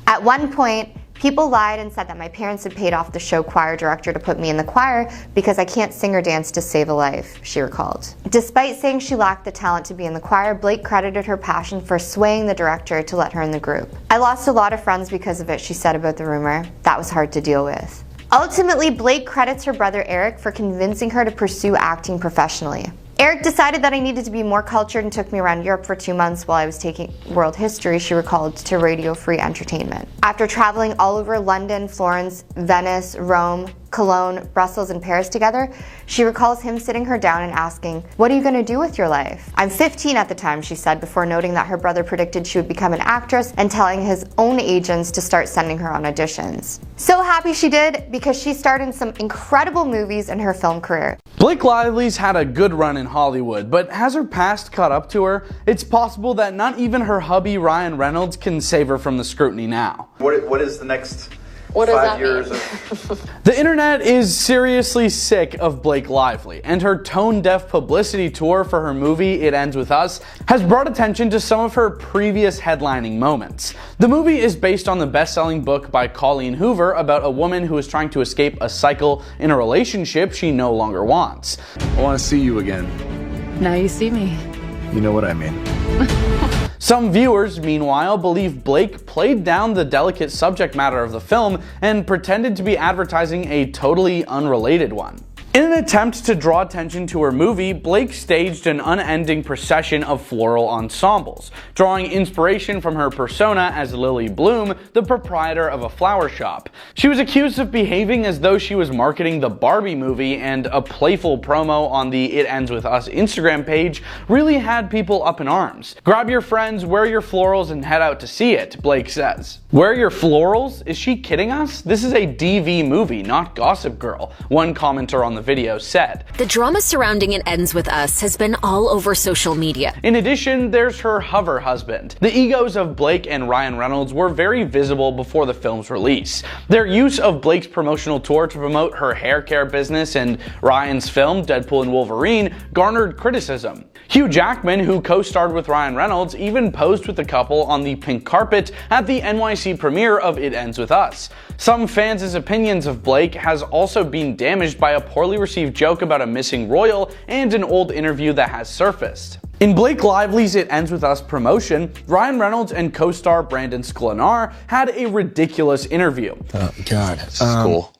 At one point, people lied and said that my parents had paid off the show choir director to put me in the choir because I can't sing or dance to save a life, she recalled. Despite saying she lacked the talent to be in the choir, Blake credited her passion for swaying the director to let her in the group. I lost a lot of friends because of it, she said about the rumor. That was hard to deal with. Ultimately, Blake credits her brother Eric for convincing her to pursue acting professionally. Eric decided that I needed to be more cultured and took me around Europe for 2 months while I was taking world history, she recalled to Radio Free Entertainment. After traveling all over London, Florence, Venice, Rome, Cologne, Brussels, and Paris together, she recalls him sitting her down and asking, what are you going to do with your life? I'm 15 at the time, she said, before noting that her brother predicted she would become an actress and telling his own agents to start sending her on auditions. So happy she did, because she starred in some incredible movies in her film career. Blake Lively's had a good run in Hollywood, but has her past caught up to her? It's possible that not even her hubby Ryan Reynolds can save her from the scrutiny now. What is the next 5 years of... The internet is seriously sick of Blake Lively, and her tone-deaf publicity tour for her movie It Ends With Us has brought attention to some of her previous headlining moments. The movie is based on the best-selling book by Colleen Hoover about a woman who is trying to escape a cycle in a relationship she no longer wants. I want to see you again. Now you see me. You know what I mean. Some viewers, meanwhile, believe Blake played down the delicate subject matter of the film and pretended to be advertising a totally unrelated one. In an attempt to draw attention to her movie, Blake staged an unending procession of floral ensembles, drawing inspiration from her persona as Lily Bloom, the proprietor of a flower shop. She was accused of behaving as though she was marketing the Barbie movie, and a playful promo on the It Ends With Us Instagram page really had people up in arms. Grab your friends, wear your florals, and head out to see it, Blake says. Wear your florals? Is she kidding us? This is a DV movie, not Gossip Girl, one commenter on the video said. The drama surrounding It Ends With Us has been all over social media. In addition, there's her hover husband. The egos of Blake and Ryan Reynolds were very visible before the film's release. Their use of Blake's promotional tour to promote her hair care business and Ryan's film, Deadpool and Wolverine, garnered criticism. Hugh Jackman, who co-starred with Ryan Reynolds, even posed with the couple on the pink carpet at the NYC premiere of It Ends With Us. Some fans' opinions of Blake has also been damaged by a poorly received joke about a missing royal and an old interview that has surfaced. In Blake Lively's It Ends With Us promotion, Ryan Reynolds and co-star Brandon Sklenar had a ridiculous interview. Oh God, this is cool.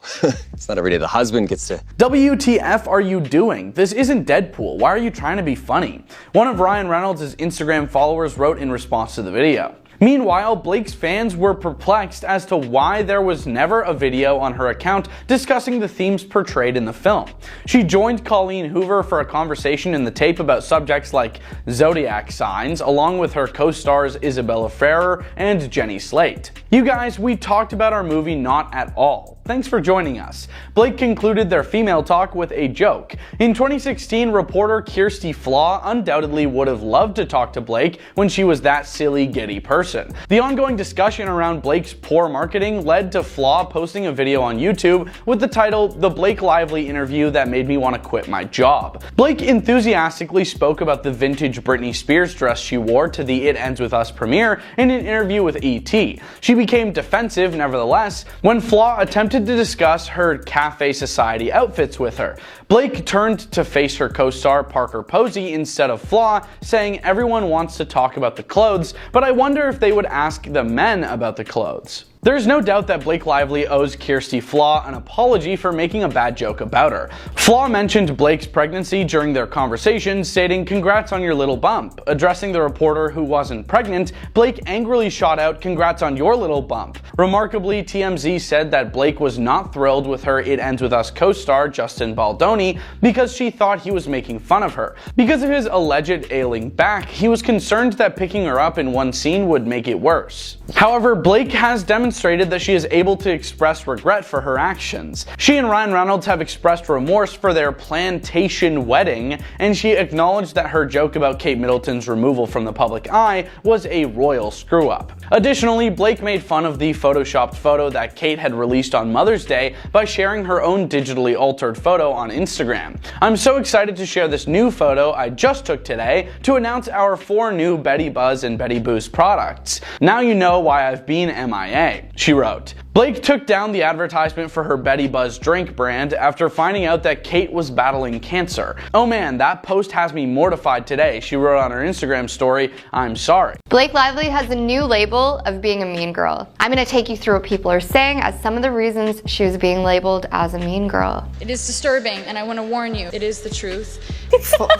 It's not every day the husband gets to... WTF are you doing? This isn't Deadpool. Why are you trying to be funny? One of Ryan Reynolds' Instagram followers wrote in response to the video. Meanwhile, Blake's fans were perplexed as to why there was never a video on her account discussing the themes portrayed in the film. She joined Colleen Hoover for a conversation in the tape about subjects like zodiac signs, along with her co-stars Isabella Ferrer and Jenny Slate. You guys, we talked about our movie Not At All. Thanks for joining us. Blake concluded their female talk with a joke. In 2016, reporter Kirsty Flaw undoubtedly would have loved to talk to Blake when she was that silly, giddy person. The ongoing discussion around Blake's poor marketing led to Flaw posting a video on YouTube with the title, "The Blake Lively Interview That Made Me Want to Quit My Job." Blake enthusiastically spoke about the vintage Britney Spears dress she wore to the It Ends With Us premiere in an interview with ET. She became defensive, nevertheless, when Flaw attempted to discuss her Cafe Society outfits with her. Blake turned to face her co-star Parker Posey instead of Flaw, saying everyone wants to talk about the clothes, but I wonder if they would ask the men about the clothes. There's no doubt that Blake Lively owes Kirsty Flaw an apology for making a bad joke about her. Flaw mentioned Blake's pregnancy during their conversation, stating, "Congrats on your little bump." Addressing the reporter who wasn't pregnant, Blake angrily shot out, "Congrats on your little bump." Remarkably, TMZ said that Blake was not thrilled with her It Ends With Us co-star Justin Baldoni because she thought he was making fun of her. Because of his alleged ailing back, he was concerned that picking her up in one scene would make it worse. However, Blake has demonstrated that she is able to express regret for her actions. She and Ryan Reynolds have expressed remorse for their Plantation wedding, and she acknowledged that her joke about Kate Middleton's removal from the public eye was a royal screw-up. Additionally, Blake made fun of the photoshopped photo that Kate had released on Mother's Day by sharing her own digitally altered photo on Instagram. "I'm so excited to share this new photo I just took today to announce our 4 new Betty Buzz and Betty Boost products. Now you know why I've been MIA," she wrote. Blake took down the advertisement for her Betty Buzz drink brand after finding out that Kate was battling cancer. "Oh man, that post has me mortified today," she wrote on her Instagram story. "I'm sorry." Blake Lively has a new label of being a mean girl. I'm going to take you through what people are saying as some of the reasons she was being labeled as a mean girl. It is disturbing, and I want to warn you, it is the truth.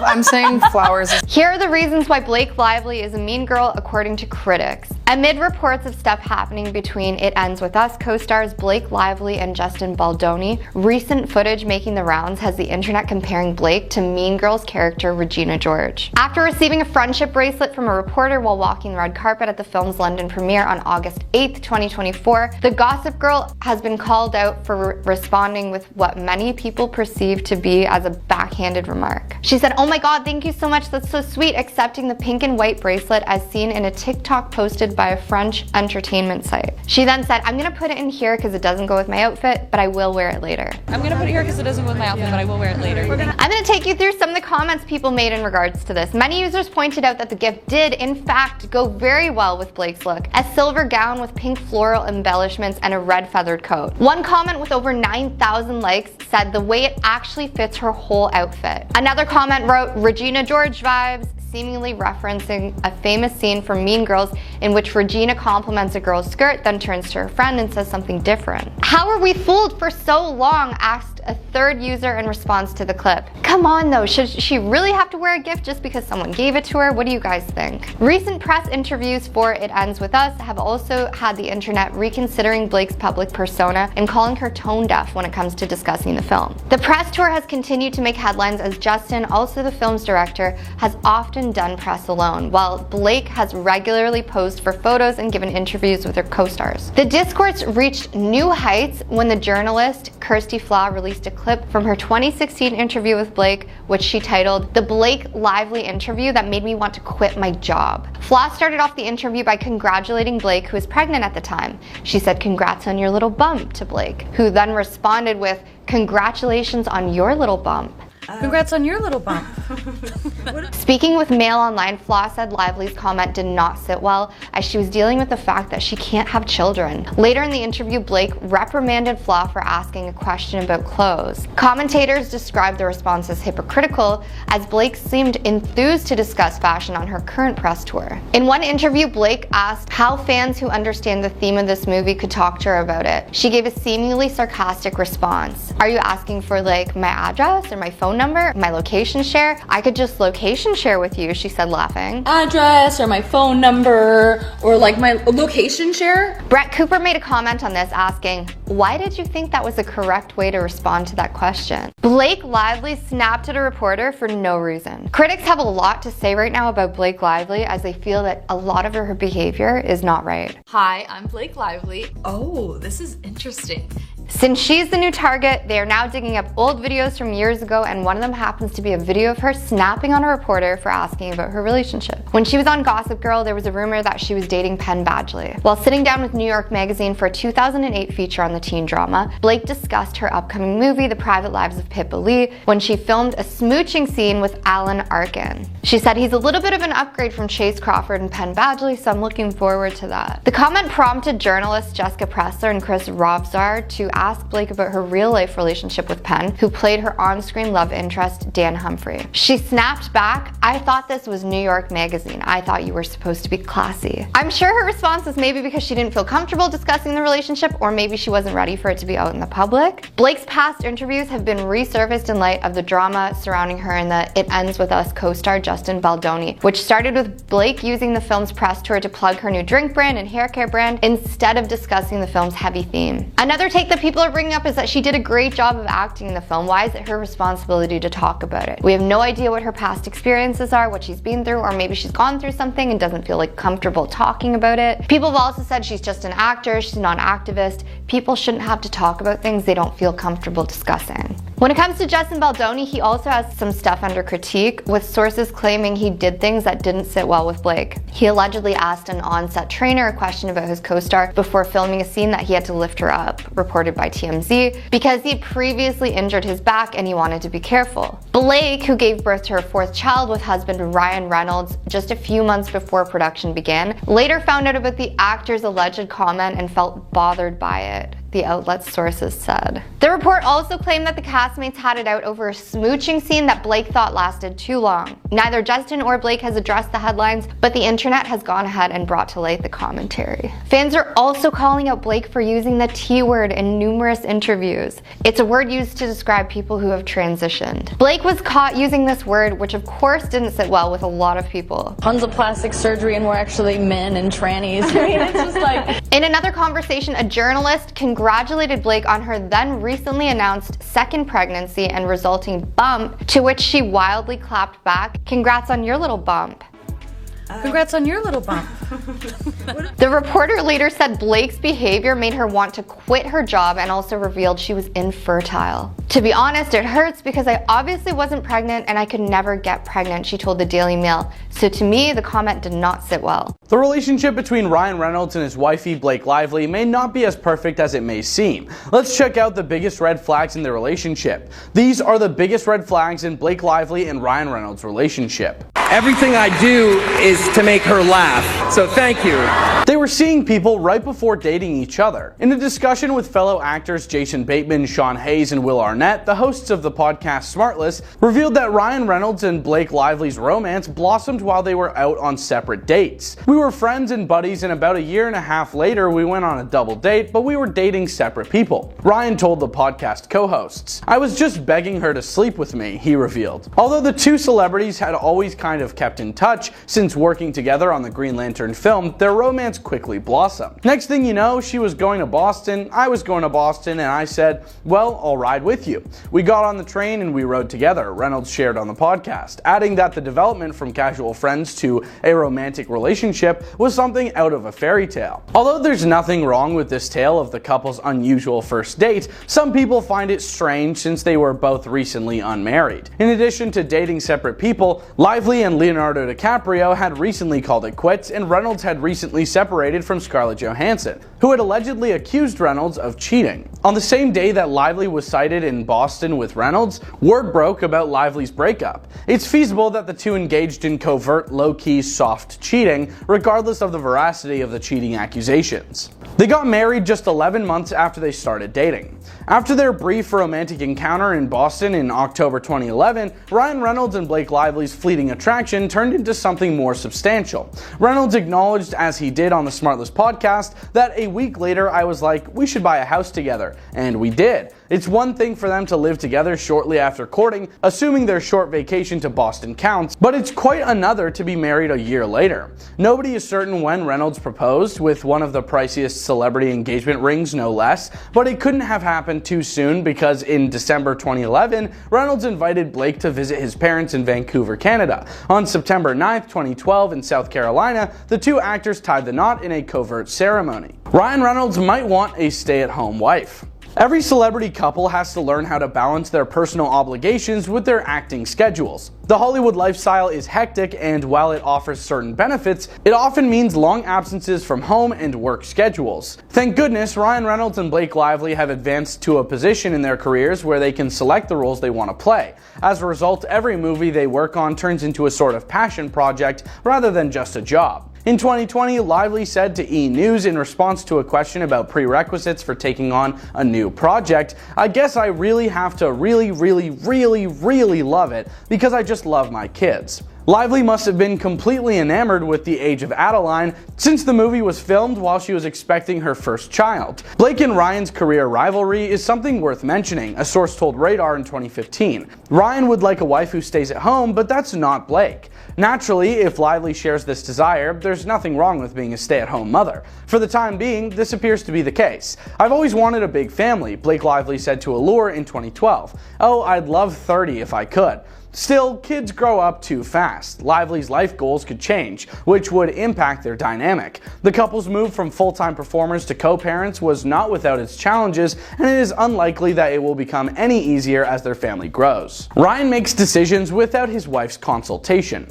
I'm saying flowers. Here are the reasons why Blake Lively is a mean girl according to critics. Amid reports of stuff happening between It Ends With Us co-stars Blake Lively and Justin Baldoni, recent footage making the rounds has the internet comparing Blake to Mean Girls character Regina George. After receiving a friendship bracelet from a reporter while walking the red carpet at the film's London premiere on August 8th, 2024, the Gossip Girl has been called out for responding with what many people perceive to be as a backhanded remark. She said, "Oh my god, thank you so much, that's so sweet," accepting the pink and white bracelet as seen in a TikTok posted by a French entertainment site. She then said, "I'm gonna put it in here because it doesn't go with my outfit, but I will wear it later." I'm gonna put it here because it doesn't go with my outfit, but I will wear it later. I'm gonna take you through some of the comments people made in regards to this. Many users pointed out that the gift did, in fact, go very well with Blake's look. A silver gown with pink floral embellishments and a red feathered coat. One comment with over 9,000 likes said the way it actually fits her whole outfit. Another comment wrote, "Regina George vibes," seemingly referencing a famous scene from Mean Girls in which Regina compliments a girl's skirt, then turns to her friend and says something different. "How were we fooled for so long?" asked a third user in response to the clip. Come on though, should she really have to wear a gift just because someone gave it to her? What do you guys think? Recent press interviews for It Ends With Us have also had the internet reconsidering Blake's public persona and calling her tone deaf when it comes to discussing the film. The press tour has continued to make headlines as Justin, also the film's director, has often done press alone, while Blake has regularly posed for photos and given interviews with her co-stars. The discourse reached new heights when the journalist Kirsty Flaw released a clip from her 2016 interview with Blake, which she titled "The Blake Lively Interview That Made Me Want to Quit My Job." Flaw started off the interview by congratulating Blake, who was pregnant at the time. She said, "Congrats on your little bump," to Blake, who then responded with, "Congratulations on your little bump." Congrats on your little bump. Speaking with Mail Online, Flaw said Lively's comment did not sit well as she was dealing with the fact that she can't have children. Later in the interview, Blake reprimanded Flaw for asking a question about clothes. Commentators described the response as hypocritical, as Blake seemed enthused to discuss fashion on her current press tour. In one interview, Blake asked how fans who understand the theme of this movie could talk to her about it. She gave a seemingly sarcastic response. "Are you asking for like my address or my phone number, my location share? I could just location share with you," she said, laughing. Address or my phone number or like my location share? Brett Cooper made a comment on this asking, "Why did you think that was the correct way to respond to that question?" Blake Lively snapped at a reporter for no reason. Critics have a lot to say right now about Blake Lively as they feel that a lot of her behavior is not right. Hi, I'm Blake Lively. Oh, this is interesting. Since she's the new target, they are now digging up old videos from years ago, and one of them happens to be a video of her snapping on a reporter for asking about her relationship. When she was on Gossip Girl, there was a rumor that she was dating Penn Badgley. While sitting down with New York Magazine for a 2008 feature on the teen drama, Blake discussed her upcoming movie, The Private Lives of Pippa Lee, when she filmed a smooching scene with Alan Arkin. She said, "He's a little bit of an upgrade from Chase Crawford and Penn Badgley, so I'm looking forward to that." The comment prompted journalists Jessica Pressler and Chris Rovzar to ask Blake about her real-life relationship with Penn, who played her on-screen love interest, Dan Humphrey. She snapped back, "I thought this was New York Magazine. I thought you were supposed to be classy." I'm sure her response was maybe because she didn't feel comfortable discussing the relationship, or maybe she wasn't ready for it to be out in the public. Blake's past interviews have been resurfaced in light of the drama surrounding her and the It Ends With Us co-star Justin Baldoni, which started with Blake using the film's press tour to plug her new drink brand and hair care brand instead of discussing the film's heavy theme. Another take that people are bringing up is that she did a great job of acting in the film. Why is it her responsibility to talk about it? We have no idea what her past experiences are, what she's been through, or maybe she's gone through something and doesn't feel like comfortable talking about it. People have also said she's just an actor, she's not an activist. People shouldn't have to talk about things they don't feel comfortable discussing. When it comes to Justin Baldoni, he also has some stuff under critique, with sources claiming he did things that didn't sit well with Blake. He allegedly asked an on-set trainer a question about his co-star before filming a scene that he had to lift her up, reported by TMZ, because he had previously injured his back and he wanted to be careful. Blake, who gave birth to her fourth child with husband Ryan Reynolds just a few months before production began, later found out about the actor's alleged comment and felt bothered by it, the outlet's sources said. The report also claimed that the castmates had it out over a smooching scene that Blake thought lasted too long. Neither Justin or Blake has addressed the headlines, but the internet has gone ahead and brought to light the commentary. Fans are also calling out Blake for using the T word in numerous interviews. It's a word used to describe people who have transitioned. Blake was caught using this word, which of course didn't sit well with a lot of people. Tons of plastic surgery and we're actually men and trannies. I mean, it's just like... In another conversation, a journalist congratulated Blake on her then recently announced second pregnancy and resulting bump, to which she wildly clapped back, "Congrats on your little bump." Congrats on your little bump. The reporter later said Blake's behavior made her want to quit her job and also revealed she was infertile. "To be honest, it hurts because I obviously wasn't pregnant and I could never get pregnant," she told the Daily Mail. So to me, the comment did not sit well. The relationship between Ryan Reynolds and his wifey Blake Lively may not be as perfect as it may seem. Let's check out the biggest red flags in their relationship. These are the biggest red flags in Blake Lively and Ryan Reynolds' relationship. Everything I do is to make her laugh, so thank you. They were seeing people right before dating each other. In a discussion with fellow actors Jason Bateman, Sean Hayes, and Will Arnett, the hosts of the podcast Smartless revealed that Ryan Reynolds and Blake Lively's romance blossomed while they were out on separate dates. "We were friends and buddies, and about a year and a half later we went on a double date, but we were dating separate people," Ryan told the podcast co-hosts. "I was just begging her to sleep with me," he revealed. Although the two celebrities had always kind of kept in touch since working together on the Green Lantern film, their romance quickly blossomed. Next thing you know, she was going to Boston, I was going to Boston, and I said, "Well, I'll ride with you." We got on the train and we rode together, Reynolds shared on the podcast, adding that the development from casual friends to a romantic relationship was something out of a fairy tale. Although there's nothing wrong with this tale of the couple's unusual first date, some people find it strange since they were both recently unmarried. In addition to dating separate people, Lively and Leonardo DiCaprio had recently called it quits, and Reynolds had recently separated from Scarlett Johansson, who had allegedly accused Reynolds of cheating. On the same day that Lively was sighted in Boston with Reynolds, word broke about Lively's breakup. It's feasible that the two engaged in covert, low-key, soft cheating, regardless of the veracity of the cheating accusations. They got married just 11 months after they started dating. After their brief romantic encounter in Boston in October 2011, Ryan Reynolds and Blake Lively's fleeting attraction turned into something more substantial. Reynolds acknowledged, as he did on the Smartless podcast, that a week later I was like, "We should buy a house together," and we did. It's one thing for them to live together shortly after courting, assuming their short vacation to Boston counts, but it's quite another to be married a year later. Nobody is certain when Reynolds proposed, with one of the priciest celebrity engagement rings no less, but it couldn't have happened too soon because in December 2011, Reynolds invited Blake to visit his parents in Vancouver, Canada. On September 9th, 2012 in South Carolina, the two actors tied the knot in a covert ceremony. Ryan Reynolds might want a stay-at-home wife. Every celebrity couple has to learn how to balance their personal obligations with their acting schedules. The Hollywood lifestyle is hectic, and while it offers certain benefits, it often means long absences from home and work schedules. Thank goodness Ryan Reynolds and Blake Lively have advanced to a position in their careers where they can select the roles they want to play. As a result, every movie they work on turns into a sort of passion project rather than just a job. In 2020, Lively said to E! News in response to a question about prerequisites for taking on a new project, "I guess I really have to really love it because I just love my kids." Lively must have been completely enamored with The Age of Adeline, since the movie was filmed while she was expecting her first child. Blake and Ryan's career rivalry is something worth mentioning, a source told Radar in 2015. Ryan would like a wife who stays at home, but that's not Blake. Naturally, if Lively shares this desire, there's nothing wrong with being a stay-at-home mother. For the time being, this appears to be the case. "I've always wanted a big family," Blake Lively said to Allure in 2012. "Oh, I'd love 30 if I could." Still, kids grow up too fast. Lively's life goals could change, which would impact their dynamic. The couple's move from full-time performers to co-parents was not without its challenges, and it is unlikely that it will become any easier as their family grows. Ryan makes decisions without his wife's consultation.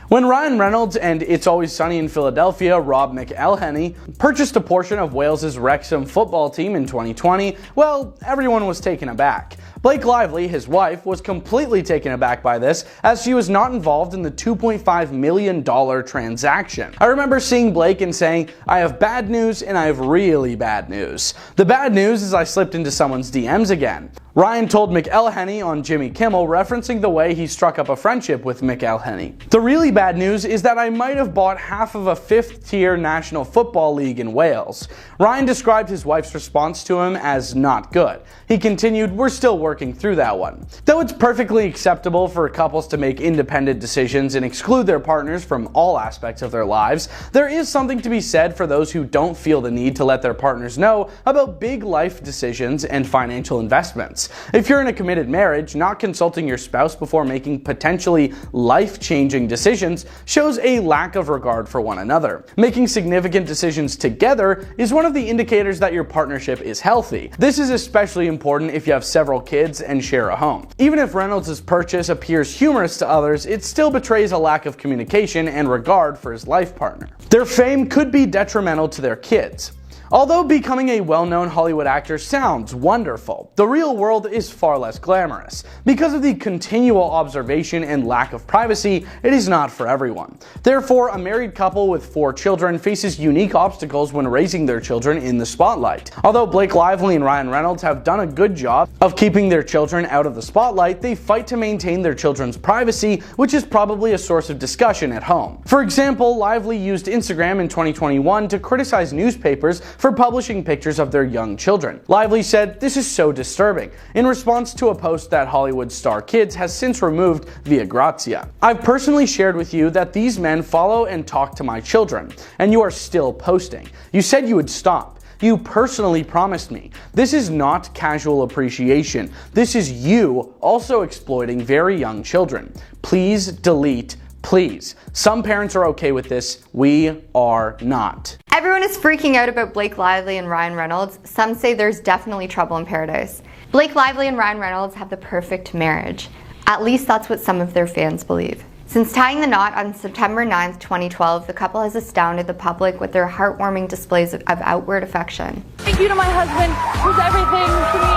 When Ryan Reynolds and It's Always Sunny in Philadelphia Rob McElhenney purchased a portion of Wales's Wrexham football team in 2020, well, everyone was taken aback. Blake Lively, his wife, was completely taken aback by this, as she was not involved in the $2.5 million transaction. "I remember seeing Blake and saying, 'I have bad news and I have really bad news. The bad news is I slipped into someone's DMs again.'" Ryan told McElhenney on Jimmy Kimmel, referencing the way he struck up a friendship with McElhenney. "The really bad news is that I might have bought half of a 5th-tier National Football League in Wales." Ryan described his wife's response to him as not good. He continued, "We're still working through that one." Though it's perfectly acceptable for couples to make independent decisions and exclude their partners from all aspects of their lives, there is something to be said for those who don't feel the need to let their partners know about big life decisions and financial investments. If you're in a committed marriage, not consulting your spouse before making potentially life-changing decisions shows a lack of regard for one another. Making significant decisions together is one of the indicators that your partnership is healthy. This is especially important if you have several kids and share a home. Even if Reynolds' purchase appears humorous to others, it still betrays a lack of communication and regard for his life partner. Their fame could be detrimental to their kids. Although becoming a well-known Hollywood actor sounds wonderful, the real world is far less glamorous. Because of the continual observation and lack of privacy, it is not for everyone. Therefore, a married couple with 4 children faces unique obstacles when raising their children in the spotlight. Although Blake Lively and Ryan Reynolds have done a good job of keeping their children out of the spotlight, they fight to maintain their children's privacy, which is probably a source of discussion at home. For example, Lively used Instagram in 2021 to criticize newspapers for publishing pictures of their young children. Lively said, "This is so disturbing," in response to a post that Hollywood star Kids has since removed via Grazia. "I've personally shared with you that these men follow and talk to my children, and you are still posting. You said you would stop. You personally promised me. This is not casual appreciation. This is you also exploiting very young children. Please delete. Please. Some parents are okay with this. We are not." Everyone is freaking out about Blake Lively and Ryan Reynolds. Some say there's definitely trouble in paradise. Blake Lively and Ryan Reynolds have the perfect marriage. At least that's what some of their fans believe. Since tying the knot on September 9th, 2012, the couple has astounded the public with their heartwarming displays of outward affection. "Thank you to my husband, who's everything to me.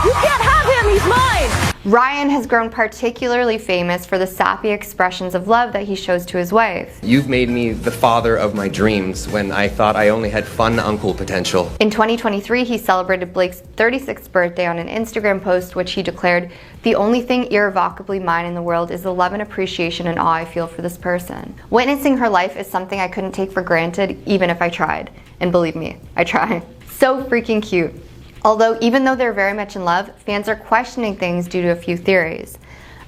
You can't have him, he's mine!" Ryan has grown particularly famous for the sappy expressions of love that he shows to his wife. "You've made me the father of my dreams when I thought I only had fun uncle potential." In 2023, he celebrated Blake's 36th birthday on an Instagram post, which he declared, "The only thing irrevocably mine in the world is the love and appreciation and awe I feel for this person. Witnessing her life is something I couldn't take for granted, even if I tried." And believe me, I try. So freaking cute. Although, even though they're very much in love, fans are questioning things due to a few theories.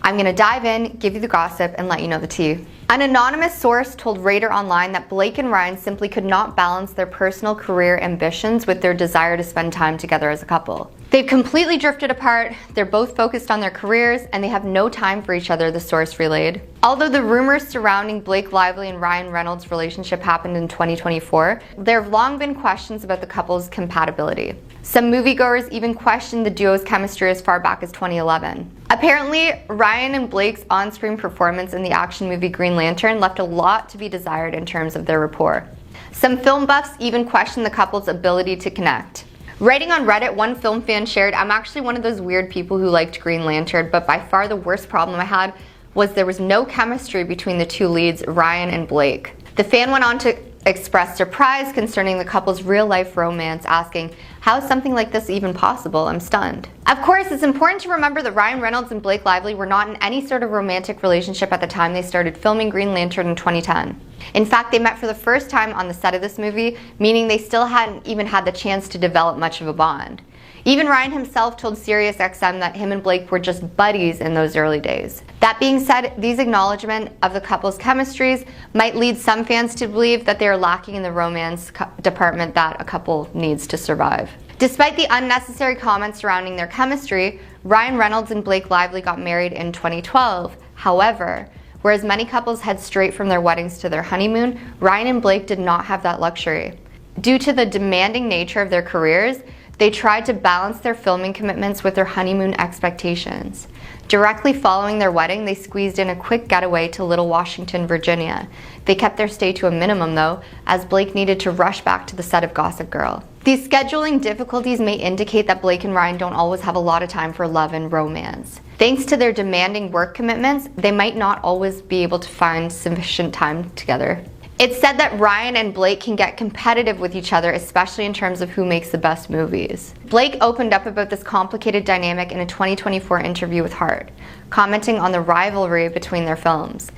I'm gonna dive in, give you the gossip, and let you know the tea. An anonymous source told Radar Online that Blake and Ryan simply could not balance their personal career ambitions with their desire to spend time together as a couple. They've completely drifted apart, they're both focused on their careers, and they have no time for each other, the source relayed. Although the rumors surrounding Blake Lively and Ryan Reynolds' relationship happened in 2024, there have long been questions about the couple's compatibility. Some moviegoers even questioned the duo's chemistry as far back as 2011. Apparently, Ryan and Blake's on-screen performance in the action movie Green Lantern left a lot to be desired in terms of their rapport. Some film buffs even questioned the couple's ability to connect. Writing on Reddit, one film fan shared, "I'm actually one of those weird people who liked Green Lantern, but by far the worst problem I had was there was no chemistry between the two leads, Ryan and Blake." The fan went on to express surprise concerning the couple's real-life romance, asking, "How is something like this even possible? I'm stunned." Of course, it's important to remember that Ryan Reynolds and Blake Lively were not in any sort of romantic relationship at the time they started filming Green Lantern in 2010. In fact, they met for the first time on the set of this movie, meaning they still hadn't even had the chance to develop much of a bond. Even Ryan himself told SiriusXM that him and Blake were just buddies in those early days. That being said, these acknowledgements of the couple's chemistries might lead some fans to believe that they are lacking in the romance department that a couple needs to survive. Despite the unnecessary comments surrounding their chemistry, Ryan Reynolds and Blake Lively got married in 2012. However, whereas many couples head straight from their weddings to their honeymoon, Ryan and Blake did not have that luxury. Due to the demanding nature of their careers, they tried to balance their filming commitments with their honeymoon expectations. Directly following their wedding, they squeezed in a quick getaway to Little Washington, Virginia. They kept their stay to a minimum though, as Blake needed to rush back to the set of Gossip Girl. These scheduling difficulties may indicate that Blake and Ryan don't always have a lot of time for love and romance. Thanks to their demanding work commitments, they might not always be able to find sufficient time together. It's said that Ryan and Blake can get competitive with each other, especially in terms of who makes the best movies. Blake opened up about this complicated dynamic in a 2024 interview with Hart, commenting on the rivalry between their films.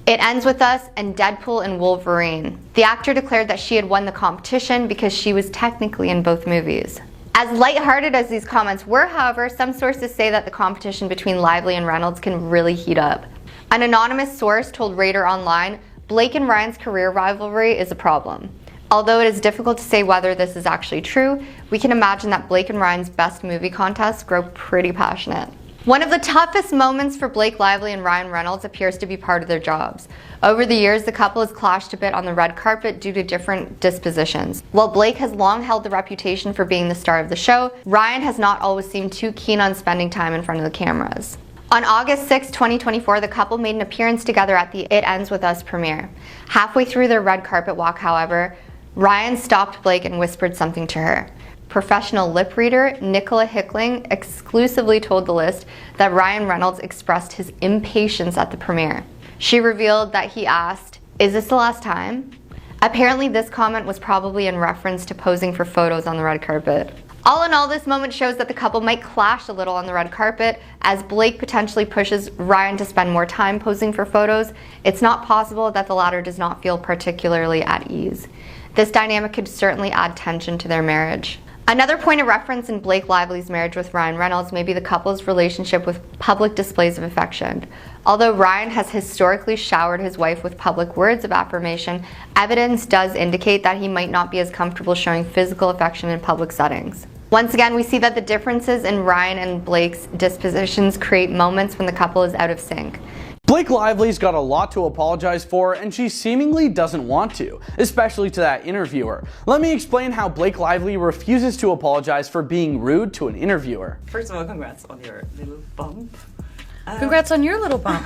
It Ends With Us and Deadpool and Wolverine. The actor declared that she had won the competition because she was technically in both movies. As lighthearted as these comments were, however, some sources say that the competition between Lively and Reynolds can really heat up. An anonymous source told Radar Online, Blake and Ryan's career rivalry is a problem. Although it is difficult to say whether this is actually true, we can imagine that Blake and Ryan's best movie contests grow pretty passionate. One of the toughest moments for Blake Lively and Ryan Reynolds appears to be part of their jobs. Over the years, the couple has clashed a bit on the red carpet due to different dispositions. While Blake has long held the reputation for being the star of the show, Ryan has not always seemed too keen on spending time in front of the cameras. On August 6, 2024, the couple made an appearance together at the It Ends With Us premiere. Halfway through their red carpet walk, however, Ryan stopped Blake and whispered something to her. Professional lip reader Nicola Hickling exclusively told The List that Ryan Reynolds expressed his impatience at the premiere. She revealed that he asked, "Is this the last time?" Apparently, this comment was probably in reference to posing for photos on the red carpet. All in all, this moment shows that the couple might clash a little on the red carpet, as Blake potentially pushes Ryan to spend more time posing for photos. It's not possible that the latter does not feel particularly at ease. This dynamic could certainly add tension to their marriage. Another point of reference in Blake Lively's marriage with Ryan Reynolds may be the couple's relationship with public displays of affection. Although Ryan has historically showered his wife with public words of affirmation, evidence does indicate that he might not be as comfortable showing physical affection in public settings. Once again, we see that the differences in Ryan and Blake's dispositions create moments when the couple is out of sync. Blake Lively's got a lot to apologize for, and she seemingly doesn't want to, especially to that interviewer. Let me explain how Blake Lively refuses to apologize for being rude to an interviewer. First of all, congrats on your little bump. Congrats on your little bump.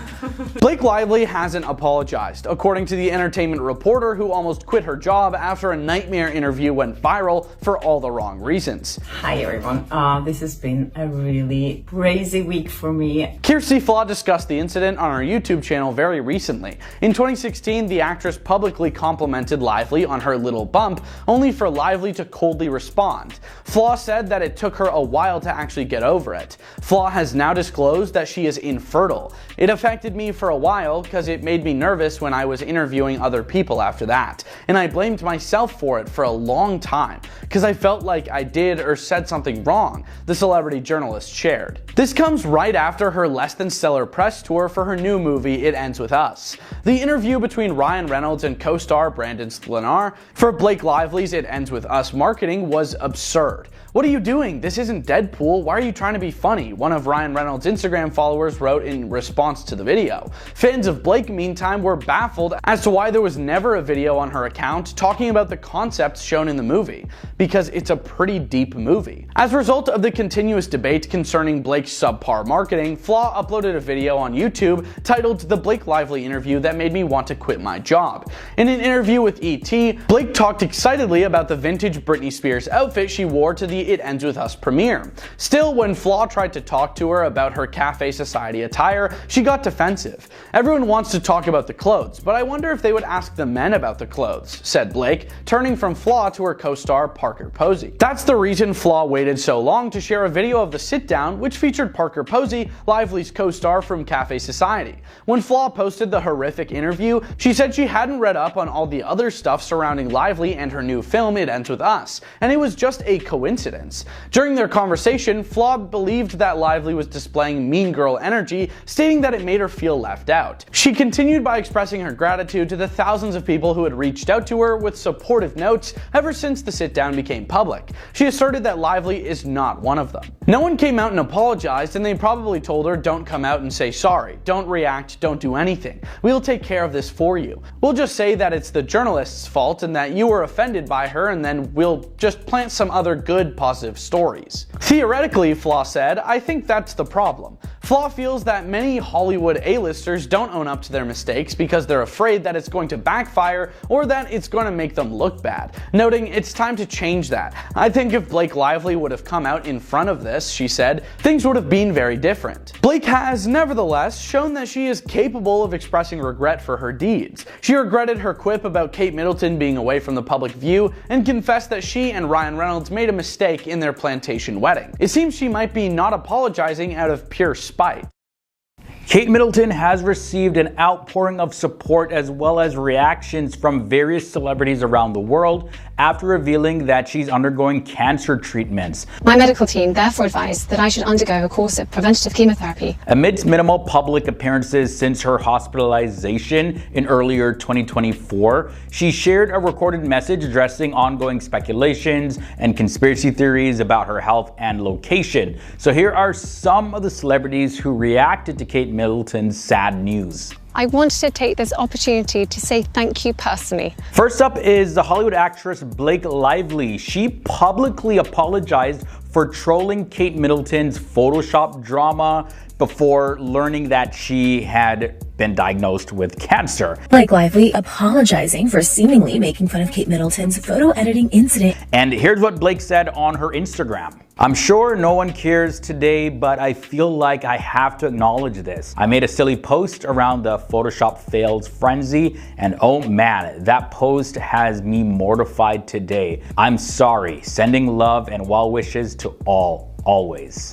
Blake Lively hasn't apologized, according to the Entertainment Reporter, who almost quit her job after a nightmare interview went viral for all the wrong reasons. Hi everyone, this has been a really crazy week for me. Kirsty Flaw discussed the incident on her YouTube channel very recently. In 2016, the actress publicly complimented Lively on her little bump, only for Lively to coldly respond. Flaw said that it took her a while to actually get over it. Flaw has now disclosed that she is infertile. It affected me for a while because it made me nervous when I was interviewing other people after that, and I blamed myself for it for a long time because I felt like I did or said something wrong, the celebrity journalist shared. This comes right after her less than stellar press tour for her new movie It Ends With Us. The interview between Ryan Reynolds and co-star Brandon Sklenar for Blake Lively's It Ends With Us marketing was absurd. "What are you doing? This isn't Deadpool. Why are you trying to be funny?" one of Ryan Reynolds' Instagram followers wrote in response to the video. video. Fans of Blake, meantime, were baffled as to why there was never a video on her account talking about the concepts shown in the movie, because it's a pretty deep movie. As a result of the continuous debate concerning Blake's subpar marketing, Flaw uploaded a video on YouTube titled The Blake Lively Interview That Made Me Want to Quit My Job. In an interview with E.T., Blake talked excitedly about the vintage Britney Spears outfit she wore to the It Ends With Us premiere. Still, when Flaw tried to talk to her about her Cafe Society attire, she got defensive. Everyone wants to talk about the clothes, but I wonder if they would ask the men about the clothes, said Blake, turning from Flaw to her co-star Parker Posey. That's the reason Flaw waited so long to share a video of the sit-down, which featured Parker Posey, Lively's co-star from Cafe Society. When Flaw posted the horrific interview, she said she hadn't read up on all the other stuff surrounding Lively and her new film It Ends With Us, and it was just a coincidence. During their conversation, Flaw believed that Lively was displaying mean girl energy, stating that it made her feel left out. She continued by expressing her gratitude to the thousands of people who had reached out to her with supportive notes ever since the sit-down became public. She asserted that Lively is not one of them. No one came out and apologized, and they probably told her, don't come out and say sorry, don't react, don't do anything. We'll take care of this for you. We'll just say that it's the journalist's fault and that you were offended by her, and then we'll just plant some other good, positive stories. Theoretically, Flaw said, I think that's the problem. Flaw feels that many Hollywood A-listers don't own up to their mistakes because they're afraid that it's going to backfire or that it's going to make them look bad, noting it's time to change that. I think if Blake Lively would have come out in front of this, she said, things would have been very different. Blake has, nevertheless, shown that she is capable of expressing regret for her deeds. She regretted her quip about Kate Middleton being away from the public view and confessed that she and Ryan Reynolds made a mistake in their Plantation wedding. It seems she might be not apologizing out of pure spite. Kate Middleton has received an outpouring of support as well as reactions from various celebrities around the world after revealing that she's undergoing cancer treatments. My medical team therefore advised that I should undergo a course of preventative chemotherapy. Amidst minimal public appearances since her hospitalization in earlier 2024, she shared a recorded message addressing ongoing speculations and conspiracy theories about her health and location. So here are some of the celebrities who reacted to Kate Middleton's sad news. I wanted to take this opportunity to say thank you personally. First up is the Hollywood actress Blake Lively. She publicly apologized for trolling Kate Middleton's Photoshop drama before learning that she had been diagnosed with cancer. Blake Lively apologizing for seemingly making fun of Kate Middleton's photo editing incident. And here's what Blake said on her Instagram. I'm sure no one cares today, but I feel like I have to acknowledge this. I made a silly post around the Photoshop fails frenzy, and oh man, that post has me mortified today. I'm sorry. Sending love and well wishes to all, always.